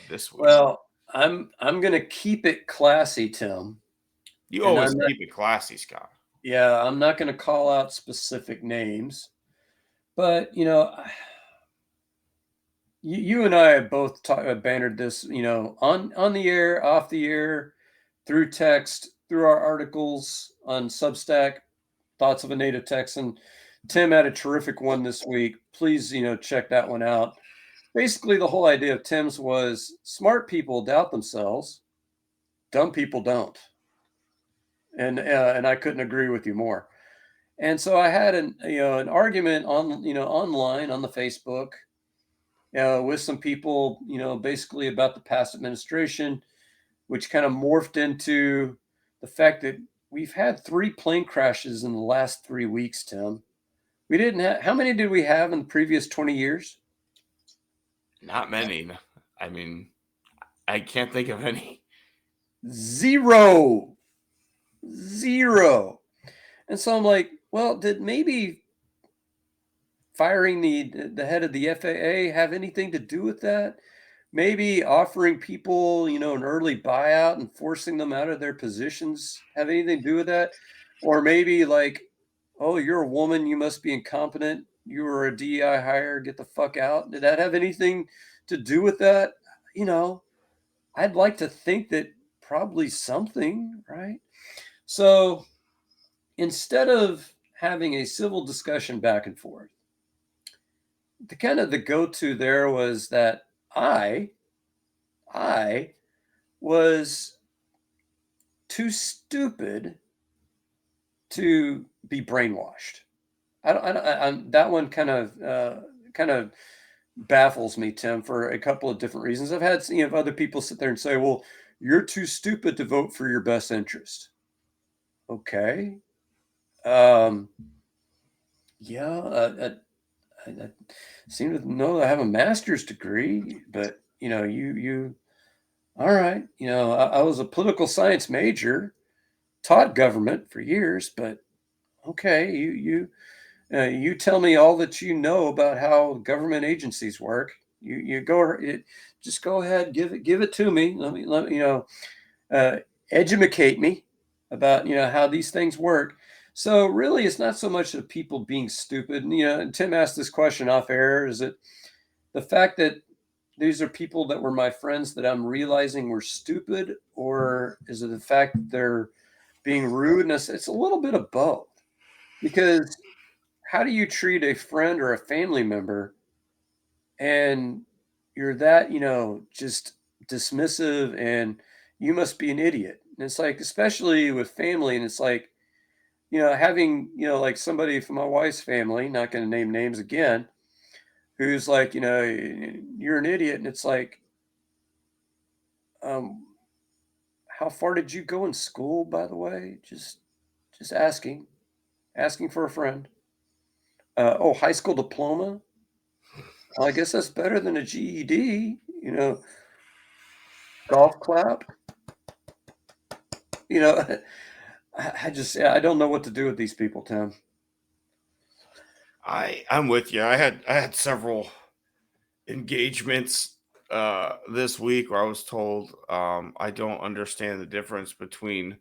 S1: this week?
S3: Well, I'm gonna keep it classy, Tim.
S1: You always keep it classy, Scott.
S3: Yeah, I'm not gonna call out specific names, but you and I have both bannered this, on the air, off the air, through text, through our articles on Substack, Thoughts of a Native Texan. Tim had a terrific one this week. Please, check that one out. Basically, the whole idea of Tim's was smart people doubt themselves, dumb people don't, and I couldn't agree with you more. And so I had an argument on online on the Facebook with some people, basically about the past administration, which kind of morphed into the fact that we've had 3 plane crashes in the last 3 weeks, Tim. We didn't have, how many did we have in the previous 20 years?
S1: Not many. I mean, I can't think of any.
S3: Zero. And so I'm like, well, did maybe firing the head of the FAA have anything to do with that? Maybe offering people, an early buyout and forcing them out of their positions have anything to do with that? Or maybe like, oh, you're a woman, you must be incompetent. You were a DEI hire, get the fuck out. Did that have anything to do with that? I'd like to think that probably something, right? So instead of having a civil discussion back and forth, the go-to there was that I was too stupid to be brainwashed. That one kind of baffles me, Tim, for a couple of different reasons. I've had other people sit there and say, "Well, you're too stupid to vote for your best interest." Okay, yeah, I seem to know I have a master's degree, but you all right. I was a political science major, taught government for years, but okay, you tell me all that you know about how government agencies work. Just go ahead, give it to me. Let me uh, educate me about how these things work. So really, it's not so much of people being stupid. And Tim asked this question off air: is it the fact that these are people that were my friends that I'm realizing were stupid, or is it the fact that they're being rude? And it's a little bit of both, because how do you treat a friend or a family member and you're that, just dismissive and you must be an idiot? And it's like, especially with family, and it's like, having, like somebody from my wife's family, not going to name names again, who's like, you're an idiot. And it's like, um, how far did you go in school, by the way? Just asking for a friend. Oh, high school diploma? Well, I guess that's better than a GED, golf clap. You know, I don't know what to do with these people, Tim.
S1: I'm with you. I had several engagements this week where I was told I don't understand the difference between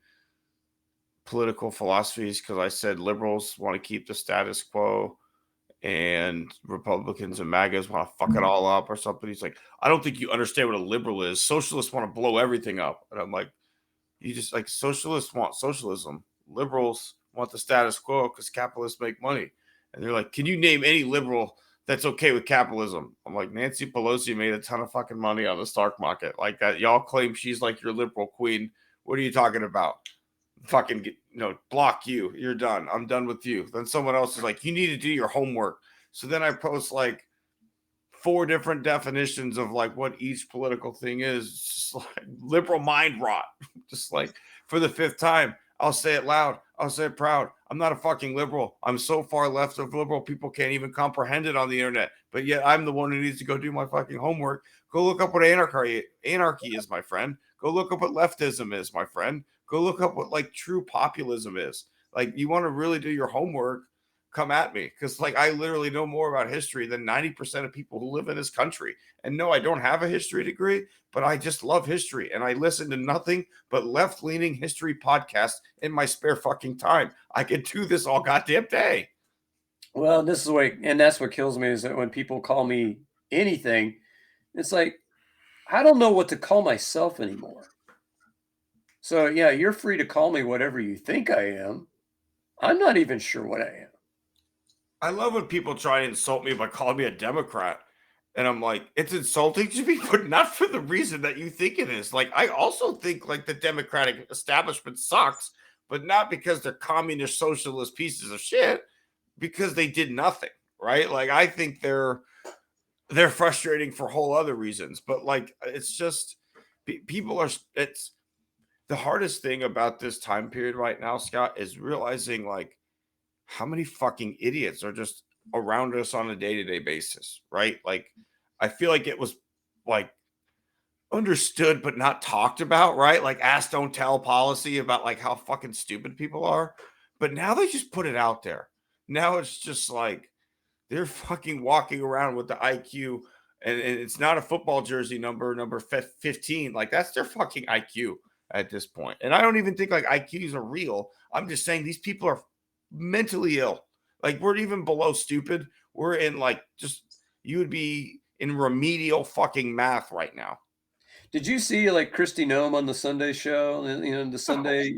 S1: political philosophies because I said liberals want to keep the status quo and Republicans and MAGAs want to fuck it all up or something. He's like, I don't think you understand what a liberal is. Socialists want to blow everything up. And I'm like, you just like socialists want socialism. Liberals want the status quo because capitalists make money. And they're like, can you name any liberal that's okay with capitalism? I'm like, Nancy Pelosi made a ton of fucking money on the stock market. Like that, y'all claim she's like your liberal queen. What are you talking about? Fucking block you. You're done. I'm done with you. Then someone else is like, you need to do your homework. So then I post like 4 different definitions of like what each political thing is. It's just like liberal mind rot. Just like for the 5th time, I'll say it loud. I'll say it proud. I'm not a fucking liberal. I'm so far left of liberal, people can't even comprehend it on the internet. But yet I'm the one who needs to go do my fucking homework. Go look up what anarchy is, my friend. Go look up what leftism is, my friend. Go look up what like true populism is. Like you want to really do your homework, come at me, because like I literally know more about history than 90% of people who live in this country. And no, I don't have a history degree, but I just love history and I listen to nothing but left-leaning history podcasts in my spare fucking time. I could do this all goddamn day.
S3: Well, this is and that's what kills me, is that when people call me anything, It's like, I don't know what to call myself anymore. So, yeah, you're free to call me whatever you think I am. I'm not even sure what I am.
S1: I love when people try to insult me by calling me a Democrat. And I'm like, it's insulting to me, but not for the reason that you think it is. Like, I also think like the Democratic establishment sucks, but not because they're communist socialist pieces of shit, because they did nothing, right? Like, I think they're frustrating for whole other reasons. But like, it's just people are. It's the hardest thing about this time period right now, Scott, is realizing like how many fucking idiots are just around us on a day-to-day basis, right? Like, I feel like it was like understood but not talked about, right? Like ask don't tell policy about like how fucking stupid people are. But now they just put it out there. Now it's just like they're fucking walking around with the IQ, and it's not a football jersey number 15. Like that's their fucking IQ at this point. And I don't even think like IQs are real. I'm just saying these people are mentally ill. Like we're even below stupid. We're in like just you would be in remedial fucking math right now.
S3: Did you see like Christy Nome on the Sunday show? The
S1: Oh,
S3: Sunday,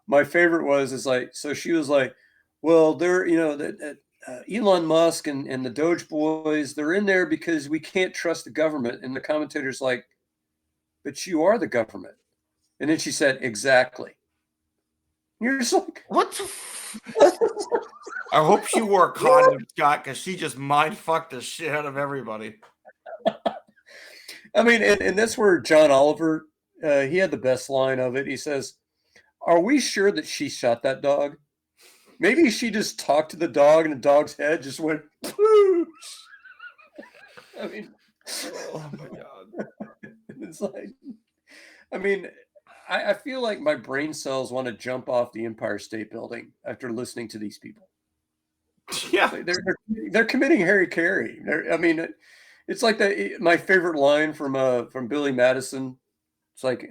S3: my favorite is like, so she was like, well, they're, that Elon Musk and the Doge boys, they're in there because we can't trust the government. And the commentator's like, but you are the government. And then she said, exactly. You're just like,
S1: what the I hope she wore a condom, Scott, because she just mind fucked the shit out of everybody.
S3: I mean, and that's where John Oliver, he had the best line of it. He says, are we sure that she shot that dog? Maybe she just talked to the dog and the dog's head just went, poosh. I mean,
S1: Oh my god.
S3: it's like, I mean, I feel like my brain cells want to jump off the Empire State Building after listening to these people.
S1: Yeah.
S3: They're committing Harry Carey. I mean, it's like my favorite line from Billy Madison. It's like,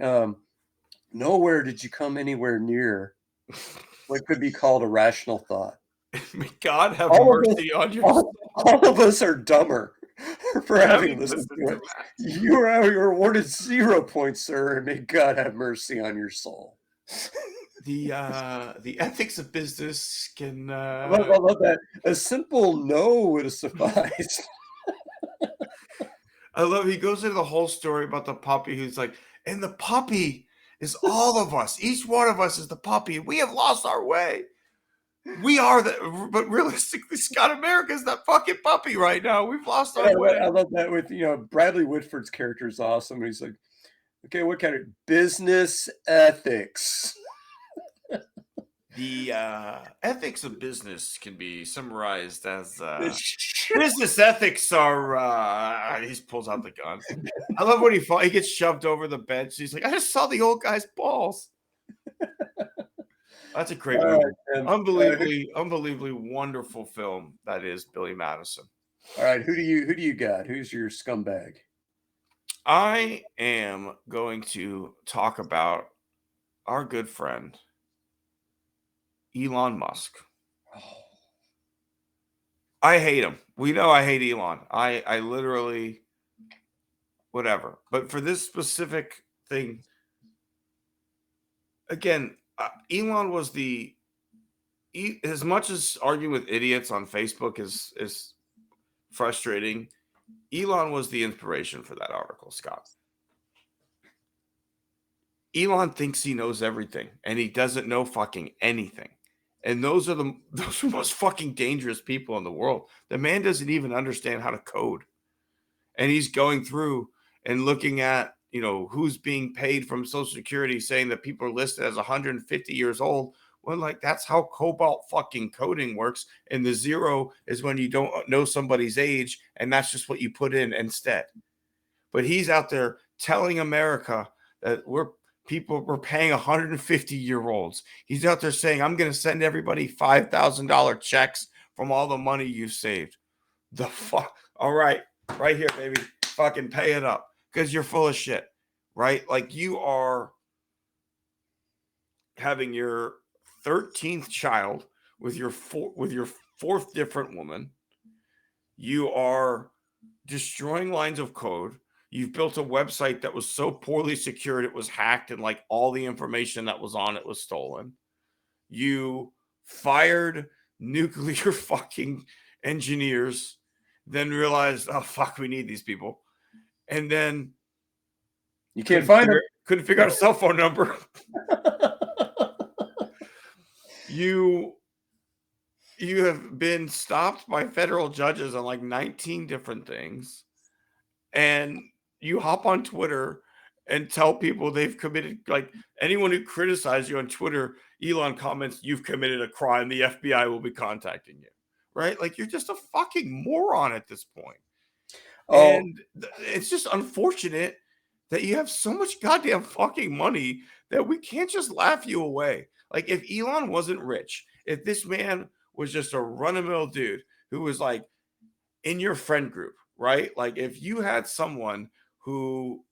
S3: nowhere did you come anywhere near what could be called a rational thought.
S1: May God have
S3: All of us,
S1: mercy on your
S3: all of us are dumber for having listened
S1: listened
S3: to
S1: to
S3: it.
S1: that.
S3: You're awarded 0 points, sir, and may God have mercy on your soul.
S1: The ethics of business can
S3: I love that. A simple no would have sufficed.
S1: I love he goes into the whole story about the puppy who's like, and the puppy is all of us. Each one of us is the puppy. We have lost our way. We are but realistically, Scott, America is that fucking puppy right now. We've lost our way.
S3: I love that with Bradley Whitford's character is awesome. He's like, okay, what kind of business ethics?
S1: The ethics of business can be summarized as business ethics are. He pulls out the gun. I love when he gets shoved over the bench. He's like, I just saw the old guy's balls. That's a great movie. Unbelievably wonderful film that is Billy Madison.
S3: All right, who do you got? Who's your scumbag?
S1: I am going to talk about our good friend Elon Musk. I hate him. We know I hate Elon. I literally whatever. But for this specific thing, again, Elon was as much as arguing with idiots on Facebook is frustrating. Elon was the inspiration for that article, Scott. Elon thinks he knows everything, and he doesn't know fucking anything. And those are the most fucking dangerous people in the world. The man doesn't even understand how to code. And he's going through and looking at, who's being paid from Social Security, saying that people are listed as 150 years old. Well, like that's how cobalt fucking coding works. And the 0 is when you don't know somebody's age, and that's just what you put in instead. But he's out there telling America that we're paying 150-year-olds. He's out there saying, I'm going to send everybody $5,000 checks from all the money you've saved. The fuck? All right. Right here, baby. Fucking pay it up because you're full of shit, right? Like you are having your 13th child with your fourth different woman. You are destroying lines of code. You've built a website that was so poorly secured it was hacked and like all the information that was on it was stolen. You fired nuclear fucking engineers, then realized, oh fuck, we need these people. And then
S3: you can't find them.
S1: Couldn't figure out a cell phone number. You have been stopped by federal judges on like 19 different things. And you hop on Twitter and tell people they've committed, like anyone who criticizes you on Twitter, Elon comments, you've committed a crime. The FBI will be contacting you. Right? Like you're just a fucking moron at this point.
S3: Oh,
S1: And it's just unfortunate that you have so much goddamn fucking money that we can't just laugh you away. Like if Elon wasn't rich, if this man was just a run-of-the-mill dude who was like in your friend group, right? Like if you had someone who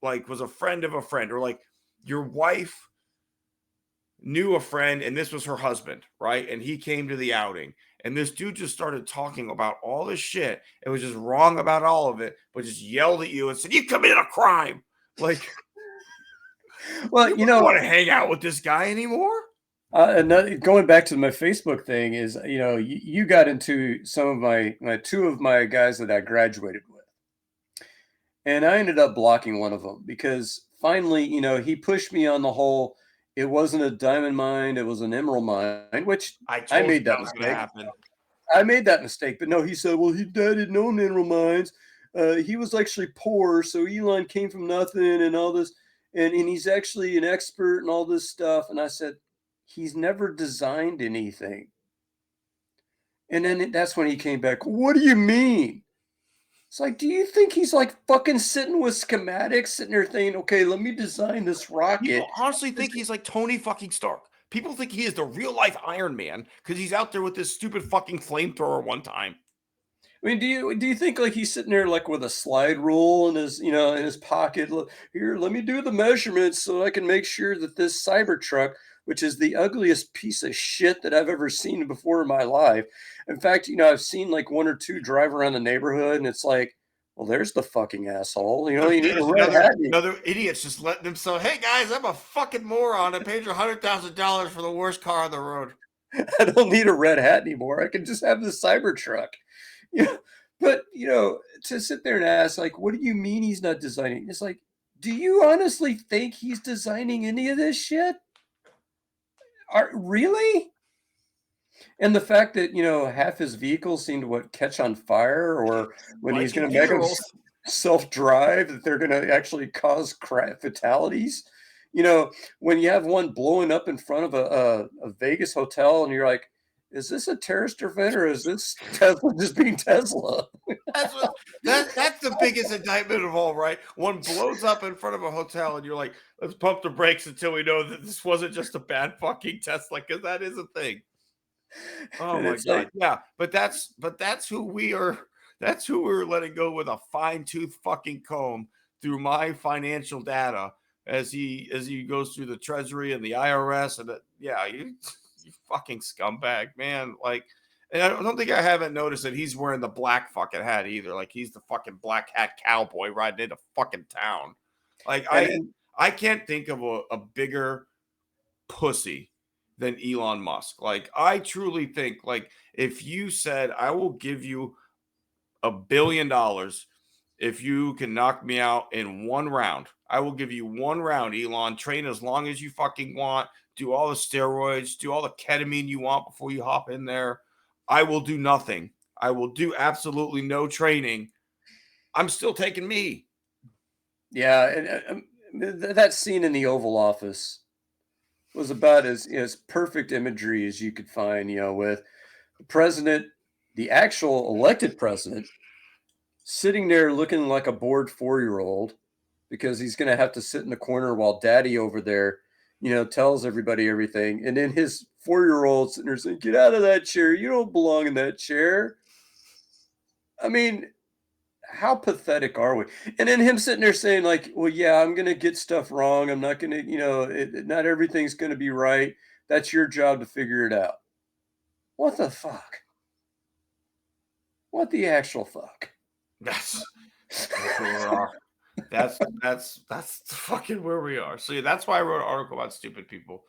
S1: like was a friend of a friend, or like your wife knew a friend and this was her husband, right? And he came to the outing and this dude just started talking about all this shit. It was just wrong about all of it, but just yelled at you and said, you committed a crime. Like,
S3: well,
S1: you don't want to hang out with this guy anymore.
S3: Going back to my Facebook thing is, you got into some of my two of my guys that I graduated with. And I ended up blocking one of them because finally, he pushed me on the whole, it wasn't a diamond mine, it was an emerald mine, which I made that mistake. I made that mistake. But no, he said, well, dad didn't own emerald mines. He was actually poor. So Elon came from nothing and all this. And he's actually an expert and all this stuff. And I said, he's never designed anything. And then that's when he came back. What do you mean? It's like, do you think he's like fucking sitting with schematics, sitting there thinking, okay, let me design this rocket?
S1: People honestly think he's like Tony fucking Stark. People think he is the real life Iron Man because he's out there with this stupid fucking flamethrower one time.
S3: I mean, do you think like he's sitting there like with a slide rule in his in his pocket? Look, here, let me do the measurements so I can make sure that this Cybertruck, which is the ugliest piece of shit that I've ever seen before in my life. In fact, I've seen like one or two drive around the neighborhood, and it's like, well, there's the fucking asshole. You need a red hat.
S1: Another idiots just letting them say, hey guys, I'm a fucking moron. I paid you $100,000 for the worst car on the road.
S3: I don't need a red hat anymore. I can just have the Cybertruck. But to sit there and ask, like, what do you mean he's not designing? It's like, do you honestly think he's designing any of this shit? Really? And the fact that half his vehicles seem to catch on fire, or when he's going to make them self-drive, that they're going to actually cause fatalities. When you have one blowing up in front of a Vegas hotel, and you're like, is this a terrorist event or is this Tesla just being Tesla?
S1: That's the biggest indictment of all, right? One blows up in front of a hotel and you're like, let's pump the brakes until we know that this wasn't just a bad fucking Tesla, because that is a thing. Oh my God. Yeah. But that's who we are. That's who we're letting go with a fine-tooth fucking comb through my financial data as he goes through the Treasury and the IRS. And you fucking scumbag, man. Like, and I don't think I haven't noticed that he's wearing the black fucking hat either. Like he's the fucking black hat cowboy riding into fucking town. Like I can't think of a bigger pussy than Elon Musk. Like I truly think, like, if you said I will give you $1 billion if you can knock me out in one round, I will give you one round, Elon. Train as long as you fucking want. Do all the steroids, do all the ketamine you want before you hop in there. I will do nothing. I will do absolutely no training. I'm still taking me.
S3: Yeah, and that scene in the Oval Office was about as perfect imagery as you could find, with the president, the actual elected president, sitting there looking like a bored 4-year-old because he's going to have to sit in the corner while daddy over there tells everybody everything. And then his 4-year-old sitting there saying, get out of that chair. You don't belong in that chair. I mean, how pathetic are we? And then him sitting there saying like, well, yeah, I'm going to get stuff wrong. I'm not going to, not everything's going to be right. That's your job to figure it out. What the fuck? What the actual fuck?
S1: That's where we are. That's fucking where we are. So yeah, that's why I wrote an article about stupid people.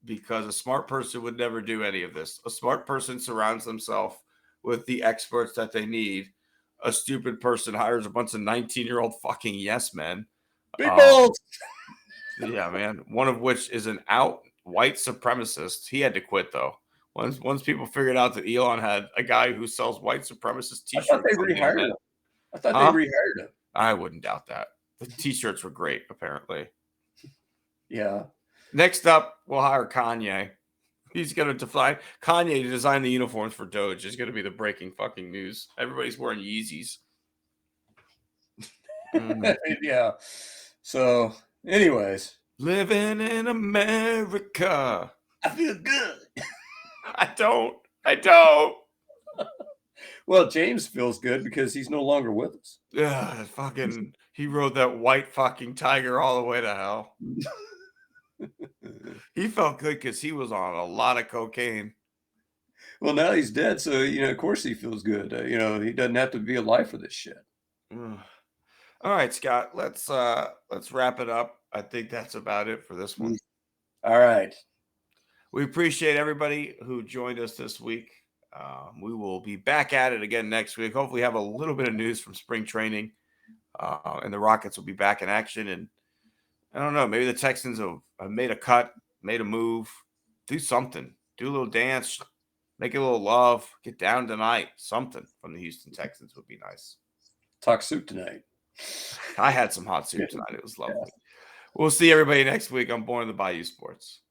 S1: Because a smart person would never do any of this. A smart person surrounds themselves with the experts that they need. A stupid person hires a bunch of 19-year-old fucking yes men.
S3: People.
S1: Yeah, man. One of which is an out white supremacist. He had to quit though. Once people figured out that Elon had a guy who sells white supremacist
S3: I thought
S1: T-shirts
S3: they
S1: on the
S3: rehired
S1: internet.
S3: him. I thought they
S1: Huh?
S3: rehired him.
S1: I wouldn't doubt that. The T-shirts were great, apparently.
S3: Yeah.
S1: Next up, we'll hire Kanye. He's going to define Kanye to design the uniforms for Doge is going to be the breaking fucking news. Everybody's wearing Yeezys.
S3: Yeah. So, anyways,
S1: Living in America.
S3: I feel good.
S1: I don't.
S3: Well, James feels good because he's no longer with us.
S1: Fucking, he rode that white fucking tiger all the way to hell. He felt good because he was on a lot of cocaine.
S3: Well, now he's dead, so of course he feels good. He doesn't have to be alive for this shit.
S1: All right, Scott, let's wrap it up. I think that's about it for this one.
S3: All right.
S1: We appreciate everybody who joined us this week. We will be back at it again next week. Hopefully have a little bit of news from spring training, and the Rockets will be back in action. And I don't know, maybe the Texans have made a cut, made a move, do something, do a little dance, make a little love, get down tonight. Something from the Houston Texans would be nice.
S3: Talk soup tonight.
S1: I had some hot soup tonight. It was lovely. Yeah. We'll see everybody next week on Born in the Bayou Sports.